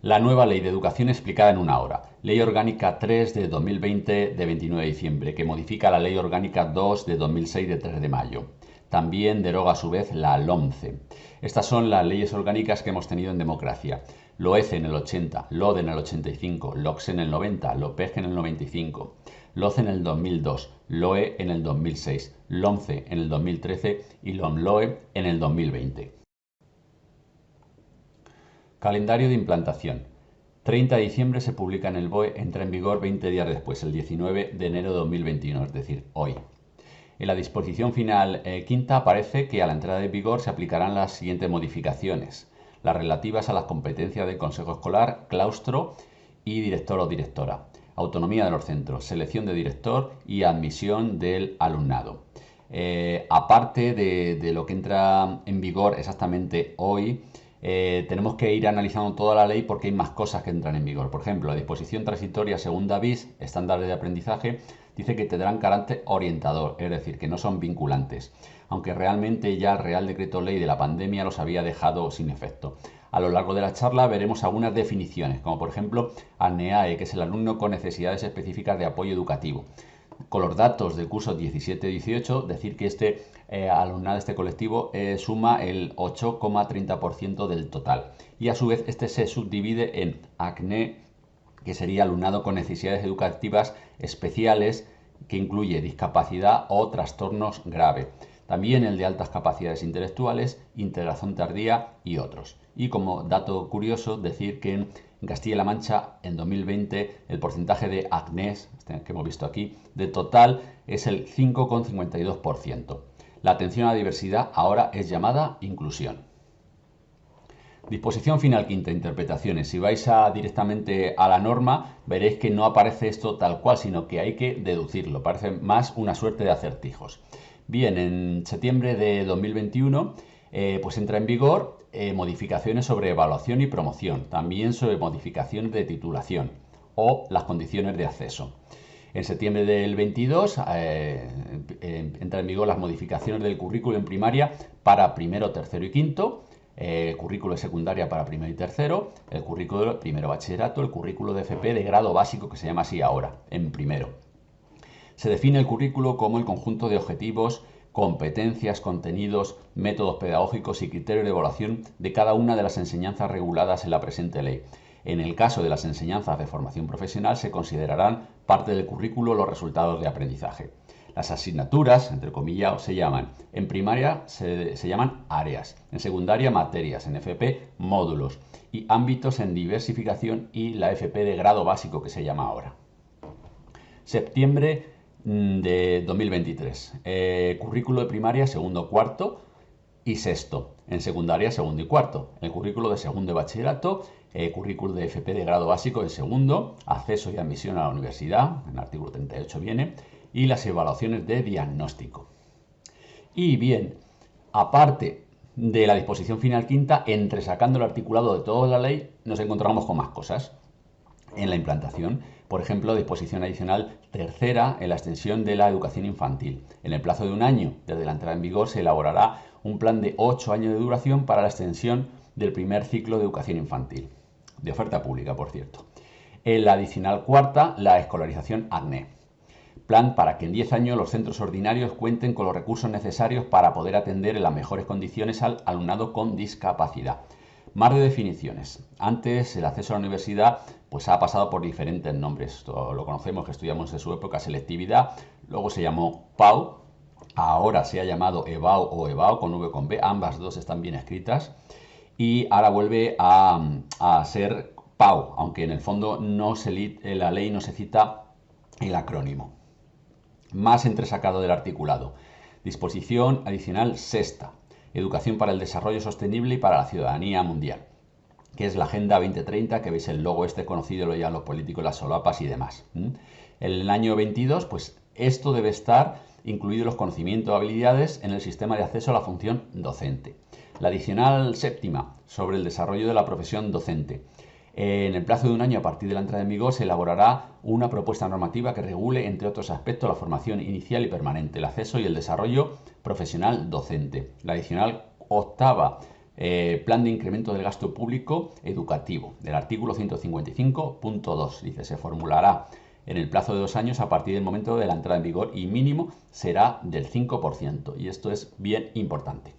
La nueva Ley de Educación explicada en una hora. Ley Orgánica 3 de 2020 de 29 de diciembre, que modifica la Ley Orgánica 2 de 2006 de 3 de mayo. También deroga a su vez la LOMCE. Estas son las leyes orgánicas que hemos tenido en democracia. LOECE en el 80, LODE en el 85, LOCSE en el 90, LOPEG en el 95, LOCE en el 2002, LOE en el 2006, LOMCE en el 2013 y LOMLOE en el 2020. Calendario de implantación. 30 de diciembre se publica en el BOE, entra en vigor 20 días después, el 19 de enero de 2021, es decir, hoy. En la disposición final quinta aparece que a la entrada en vigor se aplicarán las siguientes modificaciones: las relativas a las competencias del Consejo Escolar, claustro y director o directora, autonomía de los centros, selección de director y admisión del alumnado. Aparte de lo que entra en vigor exactamente hoy, tenemos que ir analizando toda la ley porque hay más cosas que entran en vigor. Por ejemplo, la disposición transitoria segunda bis, estándares de aprendizaje, dice que tendrán carácter orientador, es decir, que no son vinculantes, aunque realmente ya el Real Decreto Ley de la pandemia los había dejado sin efecto. A lo largo de la charla veremos algunas definiciones, como por ejemplo ANEAE, que es el alumno con necesidades específicas de apoyo educativo. Con los datos del curso 17-18, decir que este alumnado, este colectivo, suma el 8,30% del total. Y a su vez este se subdivide en ACNE, que sería alumnado con necesidades educativas especiales, que incluye discapacidad o trastornos graves. También el de altas capacidades intelectuales, integración tardía y otros. Y como dato curioso, decir que en Castilla-La Mancha en 2020 el porcentaje de ACNES, que hemos visto aquí, de total es el 5,52%. La atención a la diversidad ahora es llamada inclusión. Disposición final quinta, interpretaciones. Si vais directamente a la norma, veréis que no aparece esto tal cual, sino que hay que deducirlo. Parece más una suerte de acertijos. Bien, en septiembre de 2021 pues entra en vigor modificaciones sobre evaluación y promoción, también sobre modificaciones de titulación o las condiciones de acceso. En septiembre del 22 entra en vigor las modificaciones del currículo en primaria para primero, tercero y quinto, currículo de secundaria para primero y tercero, el currículo de primero bachillerato, el currículo de FP de grado básico, que se llama así ahora, en primero. Se define el currículo como el conjunto de objetivos, competencias, contenidos, métodos pedagógicos y criterios de evaluación de cada una de las enseñanzas reguladas en la presente ley. En el caso de las enseñanzas de formación profesional se considerarán parte del currículo los resultados de aprendizaje. Las asignaturas, entre comillas, se llaman, en primaria se llaman áreas, en secundaria materias, en FP módulos y ámbitos en diversificación y la FP de grado básico que se llama ahora. Septiembre de 2023. Currículo de primaria, segundo, cuarto y sexto. En secundaria, segundo y cuarto. El currículo de segundo de bachillerato, currículo de FP de grado básico en segundo, acceso y admisión a la universidad, en el artículo 38 viene, y las evaluaciones de diagnóstico. Y bien, aparte de la disposición final quinta, entresacando el articulado de toda la ley, nos encontramos con más cosas en la implantación. Por ejemplo, disposición adicional tercera en la extensión de la educación infantil. En el plazo de un año desde la entrada en vigor se elaborará un plan de 8 años de duración para la extensión del primer ciclo de educación infantil, de oferta pública, por cierto. En la adicional cuarta, la escolarización ACNE. Plan para que en 10 años los centros ordinarios cuenten con los recursos necesarios para poder atender en las mejores condiciones al alumnado con discapacidad. Más de definiciones. Antes el acceso a la universidad pues ha pasado por diferentes nombres. Esto lo conocemos, que estudiamos en su época selectividad, luego se llamó PAU, ahora se ha llamado EBAU o EBAU con V con B, ambas dos están bien escritas, y ahora vuelve a ser PAU, aunque en el fondo en la ley no se cita el acrónimo. Más entresacado del articulado. Disposición adicional sexta. Educación para el desarrollo sostenible y para la ciudadanía mundial, que es la Agenda 2030, que veis el logo conocido ya los políticos, las solapas y demás. En el año 22, pues esto debe estar incluido los conocimientos y habilidades en el sistema de acceso a la función docente. La adicional séptima, sobre el desarrollo de la profesión docente. En el plazo de un año a partir de la entrada en vigor se elaborará una propuesta normativa que regule, entre otros aspectos, la formación inicial y permanente, el acceso y el desarrollo profesional docente. La adicional octava Plan de incremento del gasto público educativo, del artículo 155.2. Dice, se formulará en el plazo de 2 años a partir del momento de la entrada en vigor y mínimo será del 5%. Y esto es bien importante.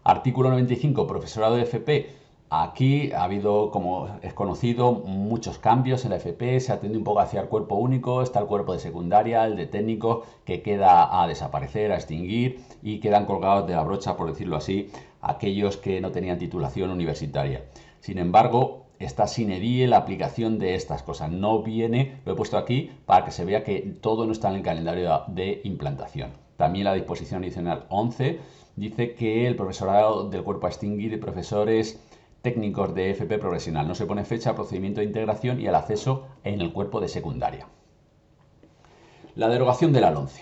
Artículo 95, profesorado de FP. Aquí ha habido, como es conocido, muchos cambios en la FP, se atiende un poco hacia el cuerpo único, está el cuerpo de secundaria, el de técnicos, que queda a desaparecer, a extinguir, y quedan colgados de la brocha, por decirlo así, aquellos que no tenían titulación universitaria. Sin embargo, está sine die la aplicación de estas cosas. No viene, lo he puesto aquí para que se vea que todo no está en el calendario de implantación. También la disposición adicional 11 dice que el profesorado del cuerpo a extinguir de profesores técnicos de FP profesional. No se pone fecha, procedimiento de integración y el acceso en el cuerpo de secundaria. La derogación de la LOMCE.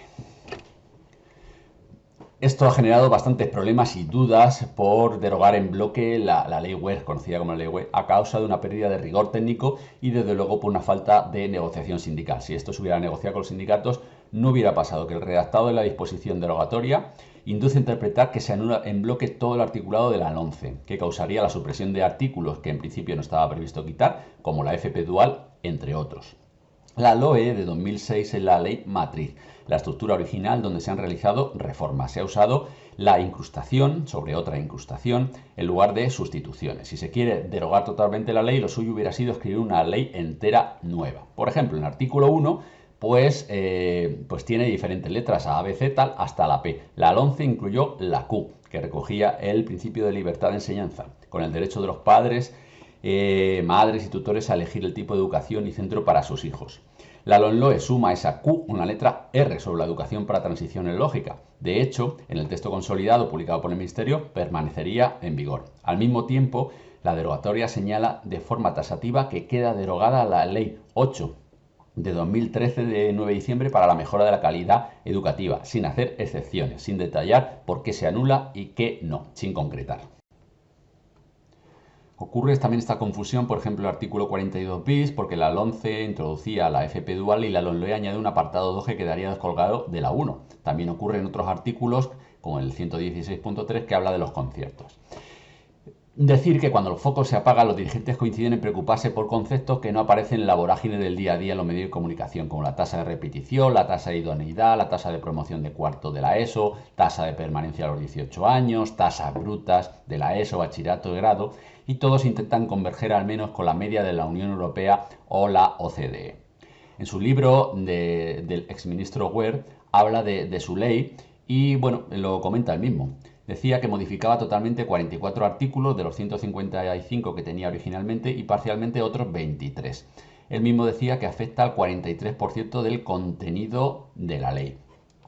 Esto ha generado bastantes problemas y dudas por derogar en bloque la ley Wert, conocida como la ley Wert, a causa de una pérdida de rigor técnico y desde luego por una falta de negociación sindical. Si esto se hubiera negociado con los sindicatos, no hubiera pasado que el redactado de la disposición derogatoria induce a interpretar que se anula en bloque todo el articulado de la LOMCE, que causaría la supresión de artículos que en principio no estaba previsto quitar, como la FP dual, entre otros. La LOE de 2006 es la ley matriz, la estructura original donde se han realizado reformas. Se ha usado la incrustación sobre otra incrustación en lugar de sustituciones. Si se quiere derogar totalmente la ley, lo suyo hubiera sido escribir una ley entera nueva. Por ejemplo, en el artículo 1, pues tiene diferentes letras, A, B, C, tal, hasta la P. La LOMCE incluyó la Q, que recogía el principio de libertad de enseñanza, con el derecho de los padres, madres y tutores a elegir el tipo de educación y centro para sus hijos. La LOMLOE suma a esa Q una letra R sobre la educación para transiciones lógicas. De hecho, en el texto consolidado publicado por el Ministerio permanecería en vigor. Al mismo tiempo, la derogatoria señala de forma taxativa que queda derogada la Ley 8 de 2013 de 9 de diciembre para la mejora de la calidad educativa, sin hacer excepciones, sin detallar por qué se anula y qué no, sin concretar. Ocurre también esta confusión, por ejemplo, el artículo 42 bis, porque la LOMCE introducía la FP dual y la LOMLOE añade un apartado 2 que quedaría descolgado de la 1. También ocurre en otros artículos, como el 116.3, que habla de los conciertos. Decir que cuando los focos se apagan, los dirigentes coinciden en preocuparse por conceptos que no aparecen en la vorágine del día a día en los medios de comunicación, como la tasa de repetición, la tasa de idoneidad, la tasa de promoción de cuarto de la ESO, tasa de permanencia a los 18 años, tasas brutas de la ESO, bachillerato de grado, y todos intentan converger al menos con la media de la Unión Europea o la OCDE. En su libro del exministro Wert habla de su ley y bueno, lo comenta él mismo. Decía que modificaba totalmente 44 artículos de los 155 que tenía originalmente y parcialmente otros 23. Él mismo decía que afecta al 43% del contenido de la ley.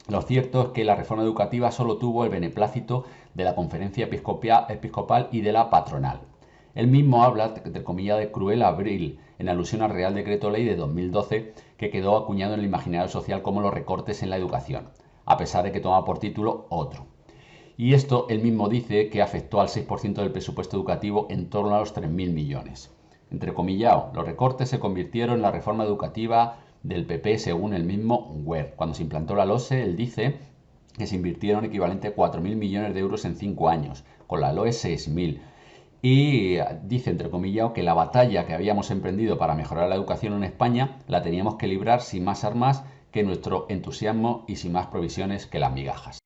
Lo cierto es que la reforma educativa solo tuvo el beneplácito de la Conferencia Episcopal y de la patronal. Él mismo habla, de comillas, de cruel abril, en alusión al Real Decreto Ley de 2012, que quedó acuñado en el imaginario social como los recortes en la educación, a pesar de que toma por título otro. Y esto él mismo dice que afectó al 6% del presupuesto educativo en torno a los 3.000 millones. Entrecomillado, los recortes se convirtieron en la reforma educativa del PP según el mismo Wert. Cuando se implantó la LOSE, él dice que se invirtieron equivalente a 4.000 millones de euros en 5 años, con la LOE 6.000. Y dice, entrecomillado, que la batalla que habíamos emprendido para mejorar la educación en España la teníamos que librar sin más armas que nuestro entusiasmo y sin más provisiones que las migajas.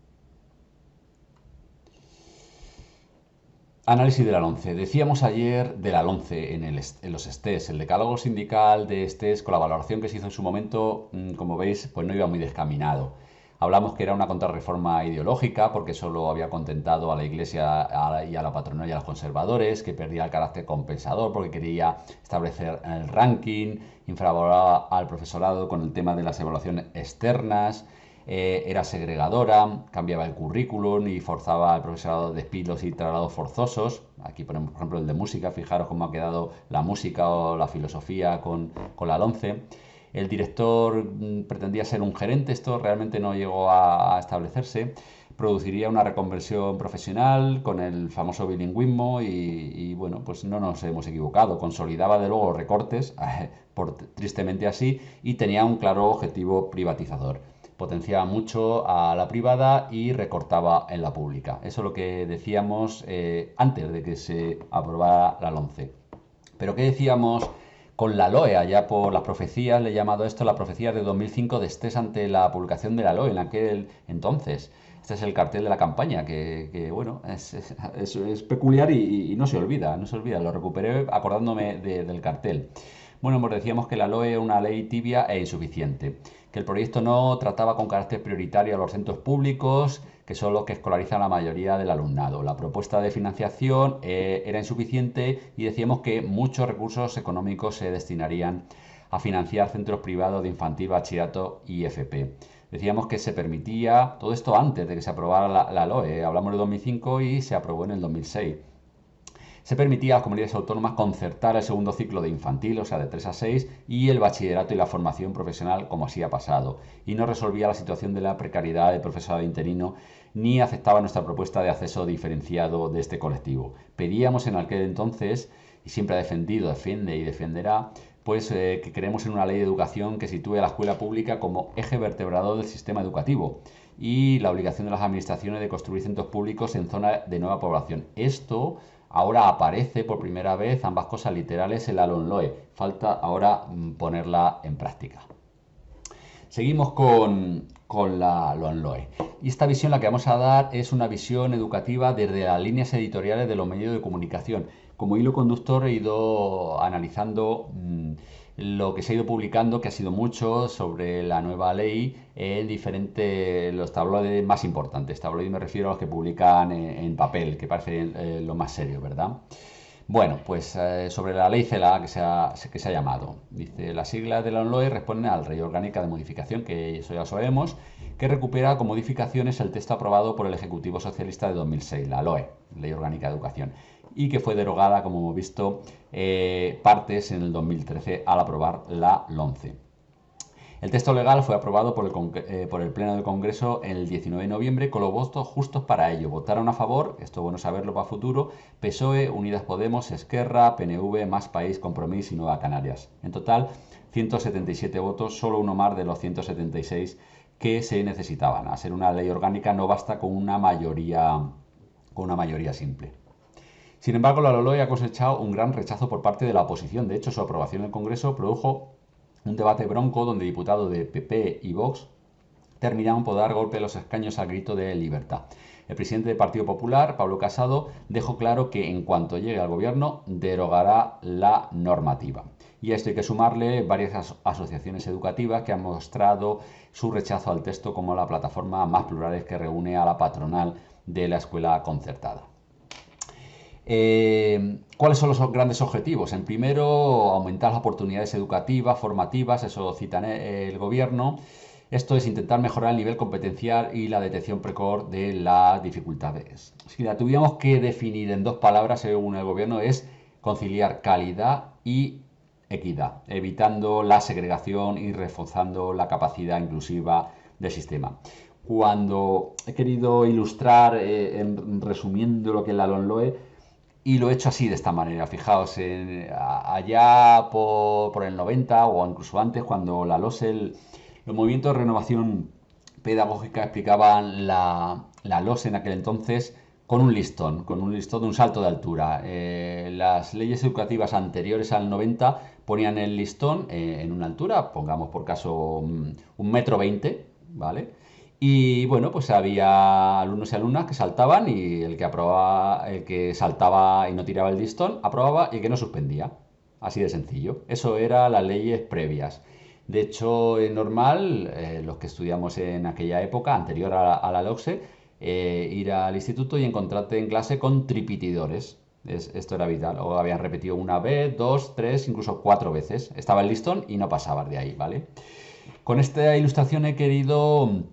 Análisis de la LOMCE. Decíamos ayer de la LOMCE en los STES. El decálogo sindical de STES, con la valoración que se hizo en su momento, como veis, pues no iba muy descaminado. Hablamos que era una contrarreforma ideológica porque solo había contentado a la Iglesia y a la patronal y a los conservadores, que perdía el carácter compensador porque quería establecer el ranking, infravaloraba al profesorado con el tema de las evaluaciones externas, era segregadora, cambiaba el currículum y forzaba al profesorado despidos y traslados forzosos. Aquí ponemos, por ejemplo, el de música. Fijaros cómo ha quedado la música o la filosofía con la LOMCE. El director pretendía ser un gerente, esto realmente no llegó a establecerse. Produciría una reconversión profesional con el famoso bilingüismo y bueno, pues no nos hemos equivocado. Consolidaba de luego los recortes, tristemente así, y tenía un claro objetivo privatizador. potenciaba mucho a la privada y recortaba en la pública. Eso es lo que decíamos antes de que se aprobara la LOMCE. Pero ¿qué decíamos con la LOE? Allá por las profecías, le he llamado esto la profecía de 2005 de estrés ante la publicación de la LOE en aquel entonces. Este es el cartel de la campaña, bueno, es peculiar y no se olvida, no se olvida. Lo recuperé acordándome del cartel. Bueno, pues decíamos que la LOE es una ley tibia e insuficiente, que el proyecto no trataba con carácter prioritario a los centros públicos, que son los que escolarizan a la mayoría del alumnado. La propuesta de financiación era insuficiente y decíamos que muchos recursos económicos se destinarían a financiar centros privados de infantil, bachillerato y FP. Decíamos que se permitía, todo esto antes de que se aprobara la LOE, hablamos de 2005 y se aprobó en el 2006. Se permitía a las comunidades autónomas concertar el segundo ciclo de infantil, o sea, de 3 a 6, y el bachillerato y la formación profesional, como así ha pasado. Y no resolvía la situación de la precariedad del profesorado interino, ni aceptaba nuestra propuesta de acceso diferenciado de este colectivo. Pedíamos en aquel entonces, y siempre ha defendido, defiende y defenderá, pues que creemos en una ley de educación que sitúe a la escuela pública como eje vertebrador del sistema educativo y la obligación de las administraciones de construir centros públicos en zonas de nueva población. Esto ahora aparece por primera vez, ambas cosas literales, en la LOMLOE. Falta ahora ponerla en práctica. Seguimos con la LOMLOE. Y esta visión la que vamos a dar es una visión educativa desde las líneas editoriales de los medios de comunicación. Como hilo conductor he ido analizando lo que se ha ido publicando, que ha sido mucho, sobre la nueva ley en diferentes, los tabloides más importantes. Tabloides me refiero a los que publican en papel, que parecen lo más serio, ¿verdad? Bueno, pues sobre la ley CELA que se ha llamado. Dice, las siglas de la LOE responden a la Ley Orgánica de Modificación, que eso ya sabemos, que recupera con modificaciones el texto aprobado por el Ejecutivo Socialista de 2006, la LOE, Ley Orgánica de Educación, y que fue derogada, como hemos visto, partes en el 2013 al aprobar la LOMCE. El texto legal fue aprobado por el Pleno del Congreso el 19 de noviembre con los votos justos para ello. Votaron a favor, esto es bueno saberlo para futuro, PSOE, Unidas Podemos, Esquerra, PNV, Más País, Compromís y Nueva Canarias. En total, 177 votos, solo uno más de los 176 que se necesitaban. A ser una ley orgánica no basta con una mayoría simple. Sin embargo, la LOE ha cosechado un gran rechazo por parte de la oposición. De hecho, su aprobación en el Congreso produjo un debate bronco donde diputados de PP y Vox terminaron por dar golpe a los escaños al grito de libertad. El presidente del Partido Popular, Pablo Casado, dejó claro que en cuanto llegue al gobierno derogará la normativa. Y a esto hay que sumarle varias asociaciones educativas que han mostrado su rechazo al texto, como la plataforma Más Plurales, que reúne a la patronal de la escuela concertada. ¿Cuáles son los grandes objetivos? En primero, aumentar las oportunidades educativas, formativas, eso cita el gobierno. Esto es intentar mejorar el nivel competencial y la detección precoz de las dificultades. Si la tuviéramos que definir en dos palabras, según el gobierno, es conciliar calidad y equidad, evitando la segregación y reforzando la capacidad inclusiva del sistema. Cuando he querido ilustrar, resumiendo lo que es la LOMLOE, y lo he hecho así, de esta manera. Fijaos, allá por el 90 o incluso antes, cuando la LOSE, los movimientos de renovación pedagógica explicaban la LOSE en aquel entonces con un listón de un salto de altura. Las leyes educativas anteriores al 90 ponían el listón en una altura, pongamos por caso 1,20 m, ¿vale? Y bueno, pues había alumnos y alumnas que saltaban y el que aprobaba, el que saltaba y no tiraba el listón, aprobaba y el que no suspendía. Así de sencillo. Eso eran las leyes previas. De hecho, es normal, los que estudiamos en aquella época, anterior a la LOCSE, ir al instituto y encontrarte en clase con tripitidores. Esto era vital. O habían repetido una vez, dos, tres, incluso cuatro veces. Estaba el listón y no pasabas de ahí, ¿vale? Con esta ilustración he querido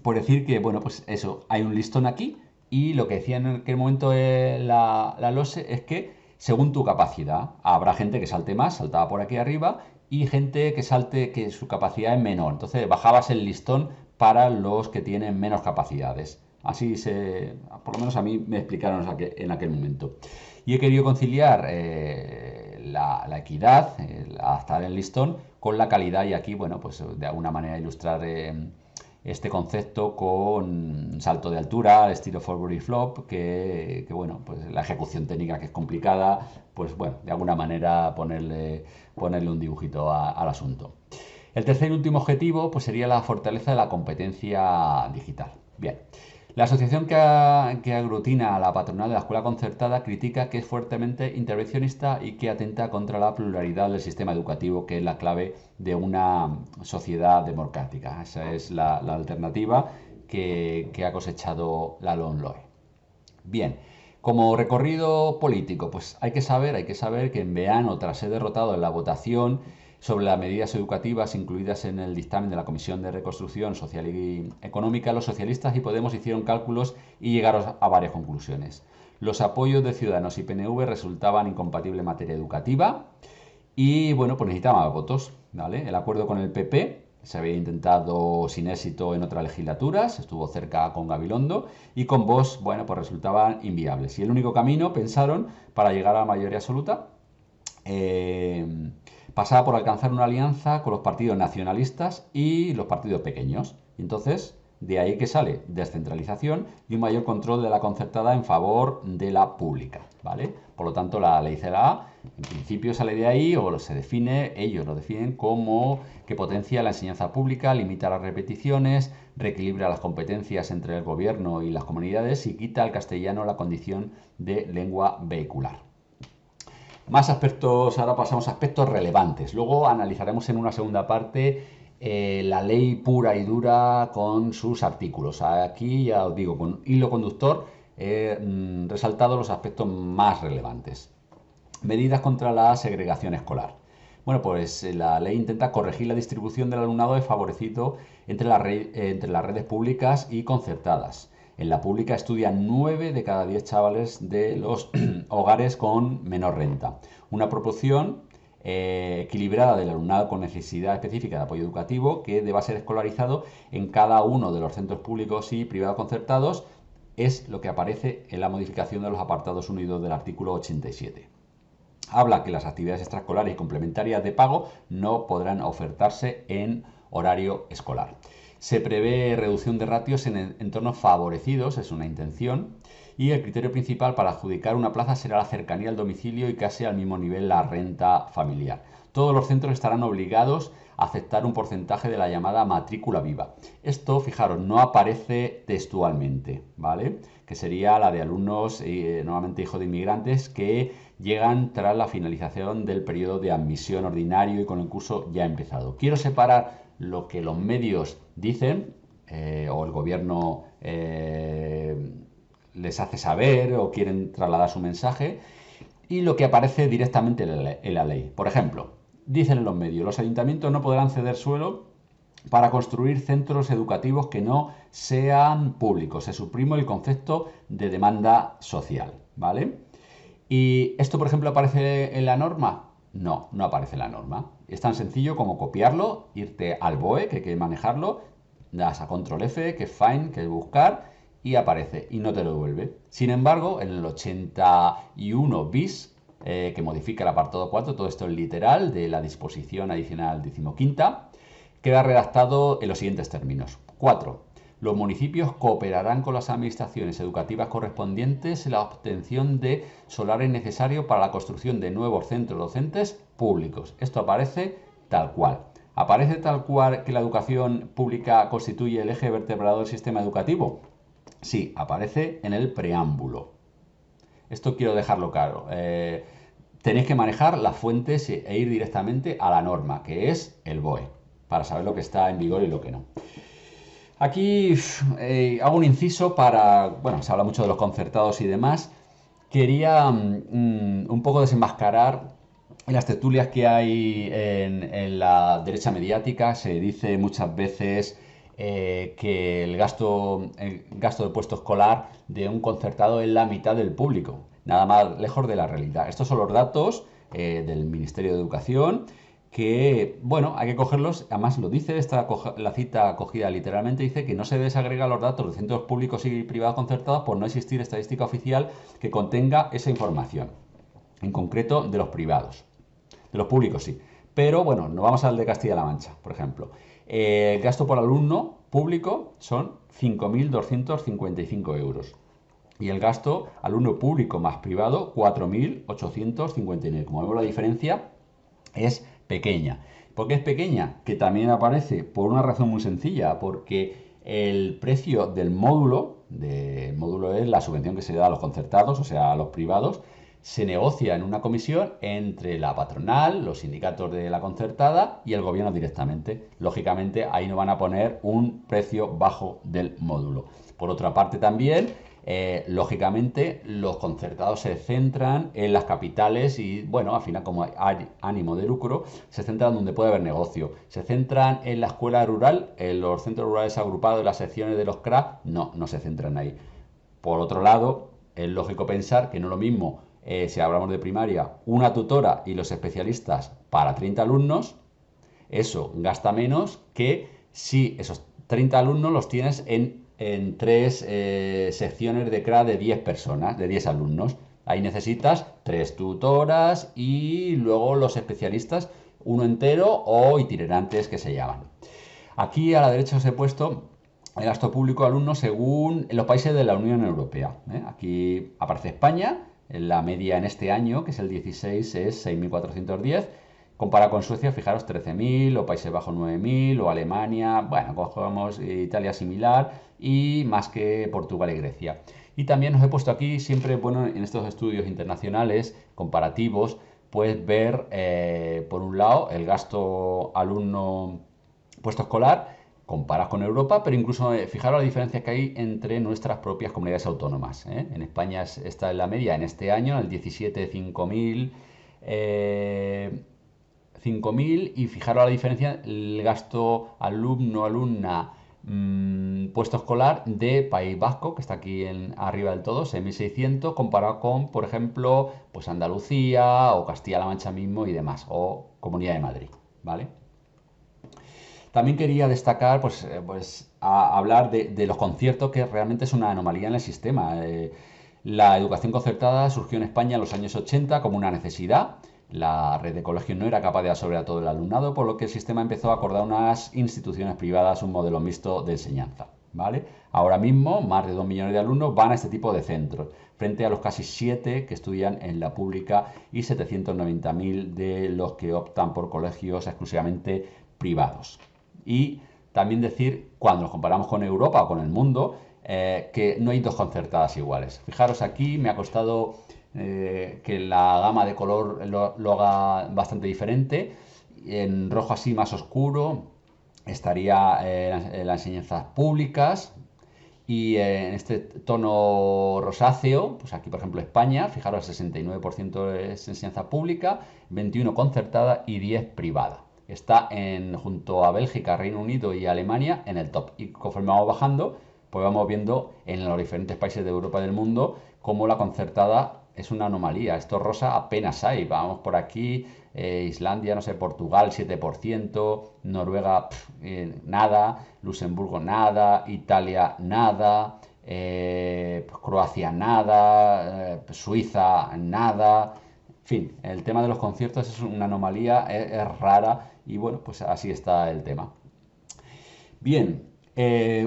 por decir que, bueno, pues eso, hay un listón aquí y lo que decía en aquel momento la LOSE es que según tu capacidad, habrá gente que salte más, saltaba por aquí arriba, y gente que salte que su capacidad es menor. Entonces bajabas el listón para los que tienen menos capacidades. Así por lo menos a mí me explicaron en aquel momento. Y he querido conciliar la equidad, adaptar el listón, con la calidad y aquí, bueno, pues de alguna manera ilustrar este concepto con salto de altura, al estilo forward y flop, bueno, pues la ejecución técnica que es complicada, pues bueno, de alguna manera ponerle un dibujito al asunto. El tercer y último objetivo pues sería la fortaleza de la competencia digital. Bien. La asociación que aglutina a la patronal de la escuela concertada critica que es fuertemente intervencionista y que atenta contra la pluralidad del sistema educativo, que es la clave de una sociedad democrática. Esa es la alternativa que ha cosechado la LOMLOE. Bien, como recorrido político, pues hay que saber que en verano, tras ser derrotado en la votación sobre las medidas educativas incluidas en el dictamen de la Comisión de Reconstrucción Social y Económica, los socialistas y Podemos hicieron cálculos y llegaron a varias conclusiones. Los apoyos de Ciudadanos y PNV resultaban incompatibles en materia educativa y, bueno, pues necesitaban votos, ¿vale? El acuerdo con el PP se había intentado sin éxito en otras legislaturas, estuvo cerca con Gabilondo, y con Vox, bueno, pues resultaban inviables. Y el único camino, pensaron, para llegar a la mayoría absoluta, pasaba por alcanzar una alianza con los partidos nacionalistas y los partidos pequeños. Entonces, de ahí que sale descentralización y un mayor control de la concertada en favor de la pública, ¿vale? Por lo tanto, la ley CELA, en principio sale de ahí o se define, ellos lo definen como que potencia la enseñanza pública, limita las repeticiones, reequilibra las competencias entre el gobierno y las comunidades y quita al castellano la condición de lengua vehicular. Más aspectos, ahora pasamos a aspectos relevantes. Luego analizaremos en una segunda parte la ley pura y dura con sus artículos. Aquí ya os digo, con hilo conductor he resaltado los aspectos más relevantes. Medidas contra la segregación escolar. Bueno, pues la ley intenta corregir la distribución del alumnado desfavorecido entre las redes públicas y concertadas. En la pública estudian 9 de cada 10 chavales de los hogares con menor renta. Una proporción equilibrada del alumnado con necesidad específica de apoyo educativo que deba ser escolarizado en cada uno de los centros públicos y privados concertados es lo que aparece en la modificación de los apartados 1 y 2 del artículo 87. Habla que las actividades extraescolares y complementarias de pago no podrán ofertarse en horario escolar. Se prevé reducción de ratios en entornos favorecidos, es una intención, y el criterio principal para adjudicar una plaza será la cercanía al domicilio y casi al mismo nivel la renta familiar. Todos los centros estarán obligados a aceptar un porcentaje de la llamada matrícula viva. Esto, fijaros, no aparece textualmente, ¿vale? Que sería la de alumnos, normalmente hijos de inmigrantes, que llegan tras la finalización del periodo de admisión ordinario y con el curso ya empezado. Quiero separar lo que los medios dicen o el gobierno les hace saber o quieren trasladar su mensaje y lo que aparece directamente en la ley. Por ejemplo, dicen en los medios, los ayuntamientos no podrán ceder suelo para construir centros educativos que no sean públicos. Se suprime el concepto de demanda social, ¿vale? ¿Y esto, por ejemplo, aparece en la norma? No, no aparece en la norma. Es tan sencillo como copiarlo, irte al BOE, que hay que manejarlo, das a control F, que es find, que es buscar, y aparece, y no te lo devuelve. Sin embargo, en el 81 bis, que modifica el apartado 4, todo esto es literal de la disposición adicional 15ª, queda redactado en los siguientes términos. 4. Los municipios cooperarán con las administraciones educativas correspondientes en la obtención de solares necesarios para la construcción de nuevos centros docentes públicos. Esto aparece tal cual. ¿Aparece tal cual que la educación pública constituye el eje vertebrador del sistema educativo? Sí, aparece en el preámbulo. Esto quiero dejarlo claro. Tenéis que manejar las fuentes e ir directamente a la norma, que es el BOE, para saber lo que está en vigor y lo que no. Aquí hago un inciso para, bueno, se habla mucho de los concertados y demás. Quería un poco desenmascarar las tertulias que hay en la derecha mediática. Se dice muchas veces que el gasto de puesto escolar de un concertado es la mitad del público. Nada más lejos de la realidad. Estos son los datos del Ministerio de Educación que, bueno, hay que cogerlos, además lo dice, la cita cogida literalmente, dice que no se desagregan los datos de centros públicos y privados concertados por no existir estadística oficial que contenga esa información, en concreto de los privados. De los públicos sí, pero bueno, nos vamos al de Castilla-La Mancha, por ejemplo. El gasto por alumno público son 5.255 euros. Y el gasto alumno público más privado, 4.859. Como vemos, la diferencia es pequeña. ¿Por qué es pequeña? Que también aparece por una razón muy sencilla, porque el precio del módulo es la subvención que se da a los concertados, o sea, a los privados, se negocia en una comisión entre la patronal, los sindicatos de la concertada y el gobierno directamente. Lógicamente, ahí no van a poner un precio bajo del módulo. Por otra parte, también lógicamente, los concertados se centran en las capitales y, bueno, al final, como hay ánimo de lucro, se centran donde puede haber negocio. Se centran en la escuela rural, en los centros rurales agrupados, en las secciones de los CRA, no se centran ahí. Por otro lado, es lógico pensar que no es lo mismo, si hablamos de primaria, una tutora y los especialistas para 30 alumnos, eso gasta menos que si esos 30 alumnos los tienes en tres secciones de CRA de 10 personas, de 10 alumnos. Ahí necesitas 3 tutoras y luego los especialistas, uno entero o itinerantes que se llaman. Aquí a la derecha os he puesto el gasto público de alumnos según los países de la Unión Europea. Aquí aparece España, la media en este año, que es el 16, es 6.410. Comparado con Suecia, fijaros, 13.000, o Países Bajos 9.000, o Alemania, bueno, cogemos Italia similar, y más que Portugal y Grecia. Y también os he puesto aquí, siempre, bueno, en estos estudios internacionales, comparativos, puedes ver, por un lado, el gasto alumno puesto escolar, comparas con Europa, pero incluso fijaros la diferencia que hay entre nuestras propias comunidades autónomas. En España está en la media en este año, en el 17, 5.000, 5.000 y fijaros la diferencia, el gasto alumna, puesto escolar de País Vasco, que está aquí arriba del todo, 6.600, comparado con, por ejemplo, pues Andalucía o Castilla-La Mancha mismo y demás, o Comunidad de Madrid, ¿vale? También quería destacar, hablar de los conciertos, que realmente es una anomalía en el sistema. La educación concertada surgió en España en los años 80 como una necesidad. La red de colegios no era capaz de absorber a todo el alumnado, por lo que el sistema empezó a acordar a unas instituciones privadas un modelo mixto de enseñanza, ¿vale? Ahora mismo, más de 2 millones de alumnos van a este tipo de centros, frente a los casi 7 que estudian en la pública y 790.000 de los que optan por colegios exclusivamente privados. Y también decir, cuando nos comparamos con Europa o con el mundo, que no hay dos concertadas iguales. Fijaros, aquí me ha costado que la gama de color lo haga bastante diferente. En rojo así más oscuro estaría en las enseñanzas públicas, y en este tono rosáceo, pues aquí por ejemplo España, fijaros, 69% es enseñanza pública, 21% concertada y 10% privada. Está junto a Bélgica, Reino Unido y Alemania en el top. Y conforme vamos bajando, pues vamos viendo en los diferentes países de Europa y del mundo cómo la concertada es una anomalía. Esto rosa apenas hay. Vamos por aquí, Islandia, no sé, Portugal 7%, Noruega nada, Luxemburgo nada, Italia nada, Croacia nada, Suiza nada. En fin, el tema de los conciertos es una anomalía, es rara y bueno, pues así está el tema. Bien,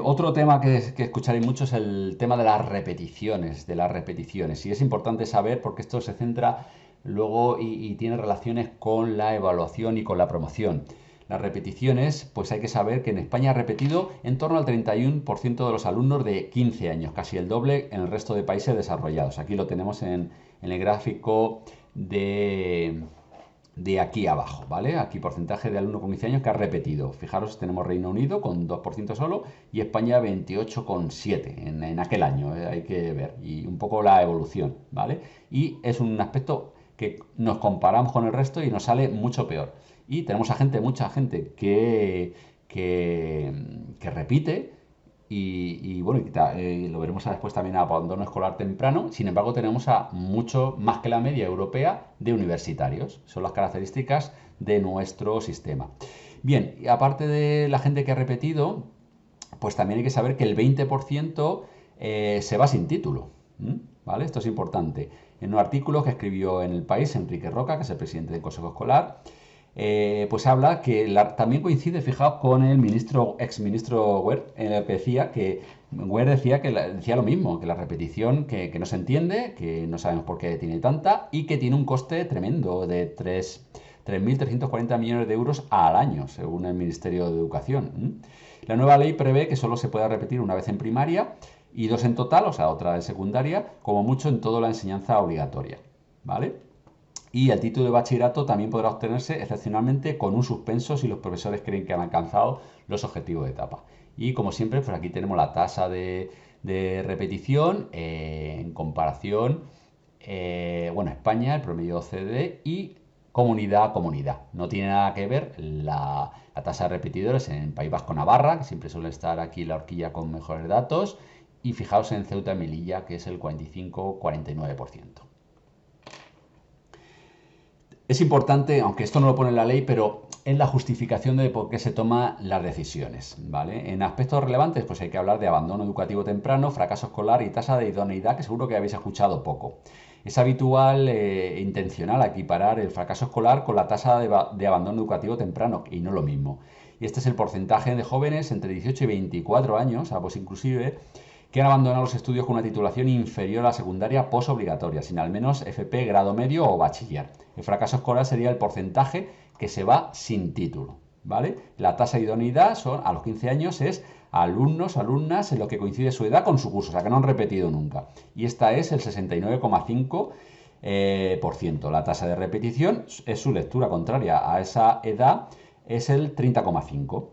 otro tema que escucharéis mucho es el tema de las repeticiones. Y es importante saber porque esto se centra luego y tiene relaciones con la evaluación y con la promoción. Las repeticiones, pues hay que saber que en España ha repetido en torno al 31% de los alumnos de 15 años, casi el doble en el resto de países desarrollados. Aquí lo tenemos en el gráfico de aquí abajo, ¿vale? Aquí porcentaje de alumnos con 15 años que ha repetido. Fijaros, tenemos Reino Unido con 2% solo y España 28,7% en aquel año, hay que ver, y un poco la evolución, ¿vale? Y es un aspecto que nos comparamos con el resto y nos sale mucho peor. Y tenemos mucha gente que repite. Y bueno, lo veremos después también a abandono escolar temprano. Sin embargo, tenemos a mucho más que la media europea de universitarios. Son las características de nuestro sistema. Bien, y aparte de la gente que ha repetido, pues también hay que saber que el 20% se va sin título. ¿Vale? Esto es importante. En un artículo que escribió en El País, Enrique Roca, que es el presidente del Consejo Escolar, pues habla que también coincide, fijaos, con el exministro Wert, en el que decía que Wert decía lo mismo, que la repetición que no se entiende, que no sabemos por qué tiene tanta y que tiene un coste tremendo de 3.340 millones de euros al año, según el Ministerio de Educación. La nueva ley prevé que solo se pueda repetir una vez en primaria y dos en total, o sea, otra en secundaria, como mucho en toda la enseñanza obligatoria, ¿vale? Y el título de bachillerato también podrá obtenerse excepcionalmente con un suspenso si los profesores creen que han alcanzado los objetivos de etapa. Y como siempre, pues aquí tenemos la tasa de repetición en comparación, bueno, España, el promedio OCDE y comunidad a comunidad. No tiene nada que ver la tasa de repetidores en País Vasco Navarra, que siempre suele estar aquí la horquilla con mejores datos, y fijaos en Ceuta y Melilla, que es el 45-49%. Es importante, aunque esto no lo pone en la ley, pero en la justificación de por qué se toman las decisiones, ¿vale? En aspectos relevantes, pues hay que hablar de abandono educativo temprano, fracaso escolar y tasa de idoneidad, que seguro que habéis escuchado poco. Es habitual e intencional equiparar el fracaso escolar con la tasa de abandono educativo temprano, y no lo mismo. Y este es el porcentaje de jóvenes entre 18 y 24 años, pues inclusive, que han abandonado los estudios con una titulación inferior a la secundaria posobligatoria, sin al menos FP, grado medio o bachiller. El fracaso escolar sería el porcentaje que se va sin título, ¿vale? La tasa de idoneidad son, a los 15 años es alumnos, alumnas en lo que coincide su edad con su curso, o sea que no han repetido nunca. Y esta es el 69,5%. La tasa de repetición es su lectura contraria a esa edad, es el 30,5%.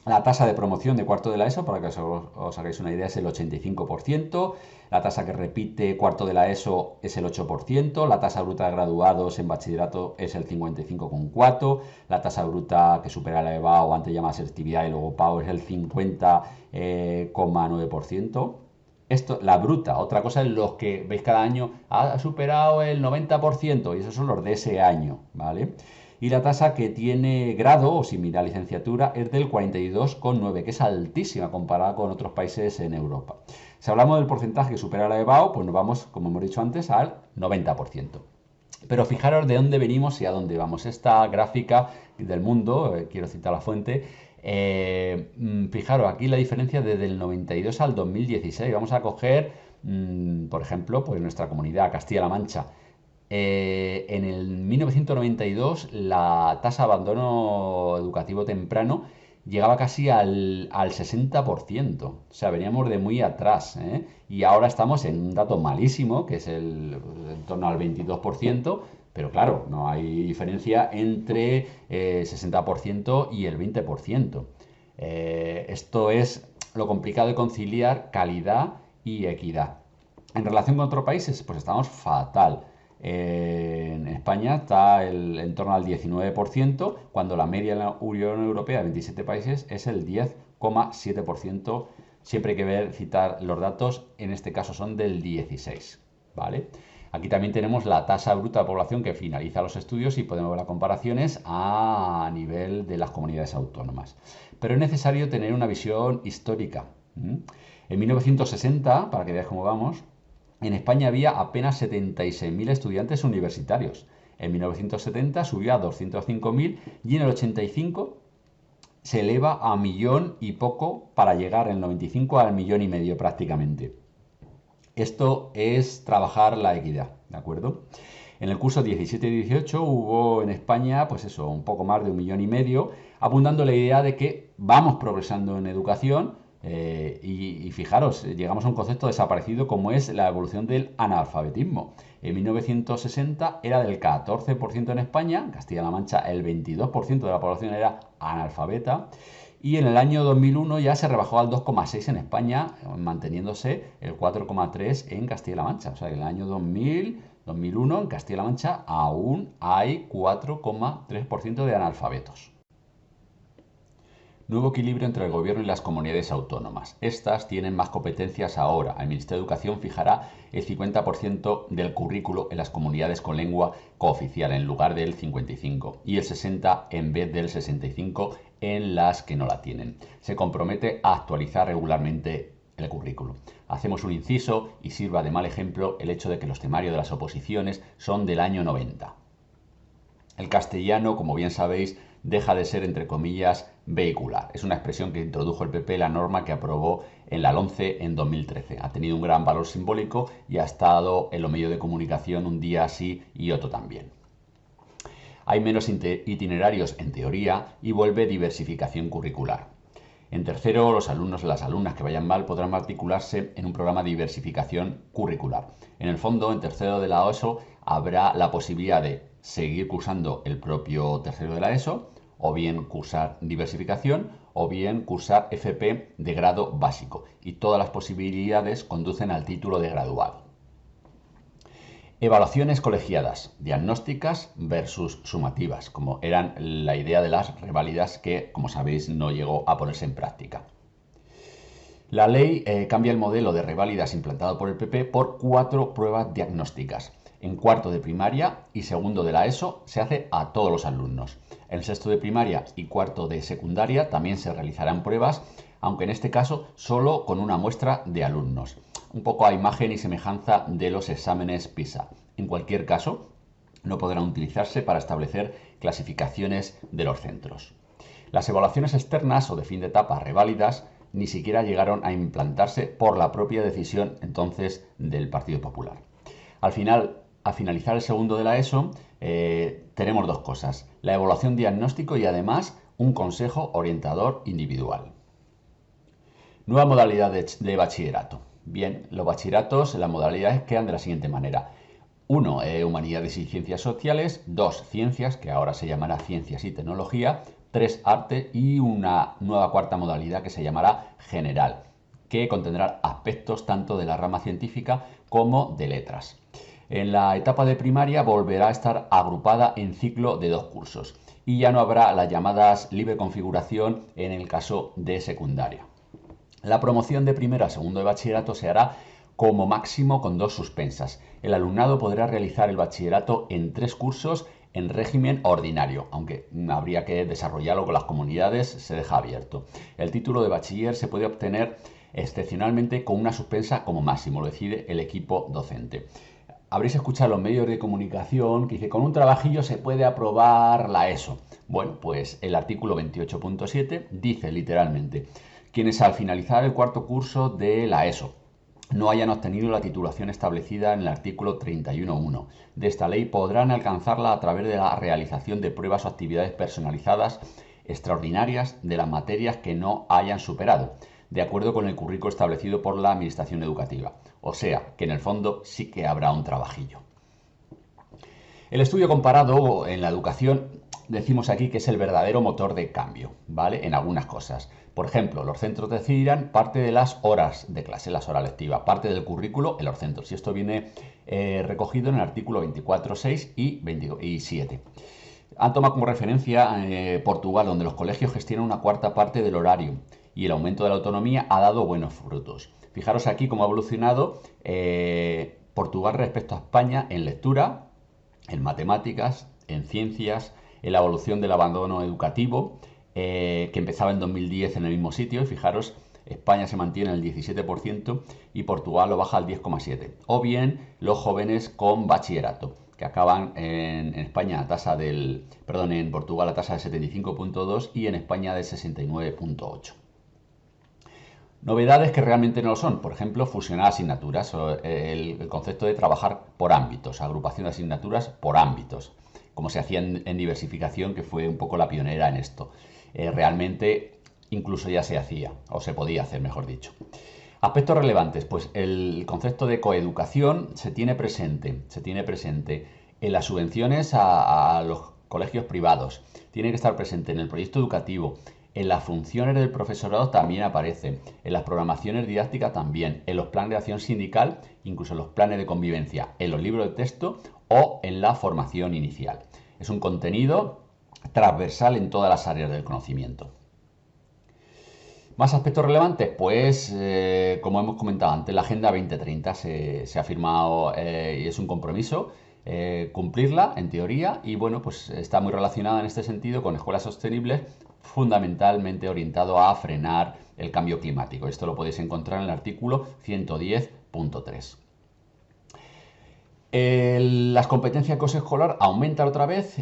La tasa de promoción de cuarto de la ESO, para que os hagáis una idea, es el 85%. La tasa que repite cuarto de la ESO es el 8%. La tasa bruta de graduados en bachillerato es el 55,4%. La tasa bruta que supera la EBAU, antes llamada selectividad y luego PAU, es el 50,9%. Esto, la bruta, otra cosa es los que veis cada año, ha superado el 90%, y esos son los de ese año, ¿vale? Y la tasa que tiene grado o similar licenciatura es del 42,9, que es altísima comparada con otros países en Europa. Si hablamos del porcentaje que supera la EBAU, pues nos vamos, como hemos dicho antes, al 90%. Pero fijaros de dónde venimos y a dónde vamos. Esta gráfica del mundo, quiero citar la fuente, fijaros aquí la diferencia desde el 92 al 2016. Vamos a coger, por ejemplo, pues nuestra comunidad, Castilla-La Mancha. En el 1992 la tasa de abandono educativo temprano llegaba casi al 60%. O sea, veníamos de muy atrás, ¿eh? Y ahora estamos en un dato malísimo, que es en torno al 22%, pero claro, no hay diferencia entre 60% y el 20%. Esto es lo complicado de conciliar calidad y equidad. En relación con otros países, pues estamos fatal. En España está en torno al 19%, cuando la media en la Unión Europea de 27 países es el 10,7%. Siempre hay que citar los datos, en este caso son del 16, ¿vale? Aquí también tenemos la tasa bruta de población que finaliza los estudios y podemos ver las comparaciones a nivel de las comunidades autónomas. Pero es necesario tener una visión histórica. En 1960, para que veáis cómo vamos, en España había apenas 76.000 estudiantes universitarios. En 1970 subió a 205.000 y en el 85 se eleva a millón y poco para llegar en el 95 al millón y medio prácticamente. Esto es trabajar la equidad, ¿de acuerdo? En el curso 17-18 hubo en España, pues eso, un poco más de 1,5 millones, abundando la idea de que vamos progresando en educación. Y fijaros, llegamos a un concepto desaparecido como es la evolución del analfabetismo. En 1960 era del 14% en España, en Castilla-La Mancha el 22% de la población era analfabeta, y en el año 2001 ya se rebajó al 2,6% en España, manteniéndose el 4,3% en Castilla-La Mancha. O sea que en el año 2001 en Castilla-La Mancha aún hay 4,3% de analfabetos. Nuevo equilibrio entre el gobierno y las comunidades autónomas. Estas tienen más competencias ahora. El Ministerio de Educación fijará el 50% del currículo en las comunidades con lengua cooficial en lugar del 55% y el 60% en vez del 65% en las que no la tienen. Se compromete a actualizar regularmente el currículo. Hacemos un inciso y sirva de mal ejemplo el hecho de que los temarios de las oposiciones son del año 90. El castellano, como bien sabéis, deja de ser, entre comillas, vehicular. Es una expresión que introdujo el PP en la norma que aprobó en la LOMCE en 2013. Ha tenido un gran valor simbólico y ha estado en los medios de comunicación un día sí y otro también. Hay menos itinerarios en teoría y vuelve diversificación curricular. En tercero, los alumnos y las alumnas que vayan mal podrán matricularse en un programa de diversificación curricular. En el fondo, en tercero de la ESO habrá la posibilidad de seguir cursando el propio tercero de la ESO, o bien cursar diversificación, o bien cursar FP de grado básico. Y todas las posibilidades conducen al título de graduado. Evaluaciones colegiadas, diagnósticas versus sumativas, como eran la idea de las reválidas que, como sabéis, no llegó a ponerse en práctica. La ley cambia el modelo de reválidas implantado por el PP por 4 pruebas diagnósticas. En cuarto de primaria y segundo de la ESO se hace a todos los alumnos. En sexto de primaria y cuarto de secundaria también se realizarán pruebas, aunque en este caso solo con una muestra de alumnos. Un poco a imagen y semejanza de los exámenes PISA. En cualquier caso, no podrán utilizarse para establecer clasificaciones de los centros. Las evaluaciones externas o de fin de etapa reválidas ni siquiera llegaron a implantarse por la propia decisión entonces del Partido Popular. Al finalizar el segundo de la ESO, tenemos dos cosas: la evaluación diagnóstico y además un consejo orientador individual. Nueva modalidad de bachillerato. Bien, los bachilleratos, las modalidades quedan de la siguiente manera. 1. Humanidades y ciencias sociales. 2. Ciencias, que ahora se llamará ciencias y tecnología. 3. Arte y una nueva cuarta modalidad que se llamará general, que contendrá aspectos tanto de la rama científica como de letras. En la etapa de primaria volverá a estar agrupada en ciclo de 2 cursos y ya no habrá las llamadas libre configuración en el caso de secundaria. La promoción de primero a segundo de bachillerato se hará como máximo con 2 suspensas. El alumnado podrá realizar el bachillerato en 3 cursos en régimen ordinario, aunque habría que desarrollarlo con las comunidades, se deja abierto. El título de bachiller se puede obtener excepcionalmente con una suspensa como máximo, lo decide el equipo docente. Habréis escuchado en los medios de comunicación que dice: con un trabajillo se puede aprobar la ESO. Bueno, pues el artículo 28.7 dice literalmente: quienes al finalizar el cuarto curso de la ESO no hayan obtenido la titulación establecida en el artículo 31.1 de esta ley podrán alcanzarla a través de la realización de pruebas o actividades personalizadas extraordinarias de las materias que no hayan superado, de acuerdo con el currículo establecido por la Administración Educativa. O sea, que en el fondo sí que habrá un trabajillo. El estudio comparado en la educación decimos aquí que es el verdadero motor de cambio, ¿vale? En algunas cosas. Por ejemplo, los centros decidirán parte de las horas de clase, las horas lectivas, parte del currículo en los centros. Y esto viene recogido en el artículo 24.6 y 7. Han tomado como referencia Portugal, donde los colegios gestionan una cuarta parte del horario y el aumento de la autonomía ha dado buenos frutos. Fijaros aquí cómo ha evolucionado Portugal respecto a España en lectura, en matemáticas, en ciencias, en la evolución del abandono educativo, que empezaba en 2010 en el mismo sitio, y fijaros, España se mantiene en el 17% y Portugal lo baja al 10,7%. O bien los jóvenes con bachillerato, que acaban en España en Portugal a tasa de 75,2 y en España de 69,8. Novedades que realmente no lo son, por ejemplo, fusionar asignaturas, el concepto de trabajar por ámbitos, agrupación de asignaturas por ámbitos, como se hacía en diversificación, que fue un poco la pionera en esto. Realmente incluso ya se hacía, o se podía hacer, mejor dicho. Aspectos relevantes, pues el concepto de coeducación se tiene presente en las subvenciones a los colegios privados, tiene que estar presente en el proyecto educativo, en las funciones del profesorado también aparece, en las programaciones didácticas también, en los planes de acción sindical, incluso en los planes de convivencia, en los libros de texto o en la formación inicial. Es un contenido transversal en todas las áreas del conocimiento. ¿Más aspectos relevantes? Pues, como hemos comentado antes, la Agenda 2030 se ha firmado y es un compromiso cumplirla, en teoría, y bueno, pues está muy relacionada en este sentido con escuelas sostenibles, fundamentalmente orientado a frenar el cambio climático. Esto lo podéis encontrar en el artículo 110.3. Las competencias del Consejo Escolar aumentan otra vez,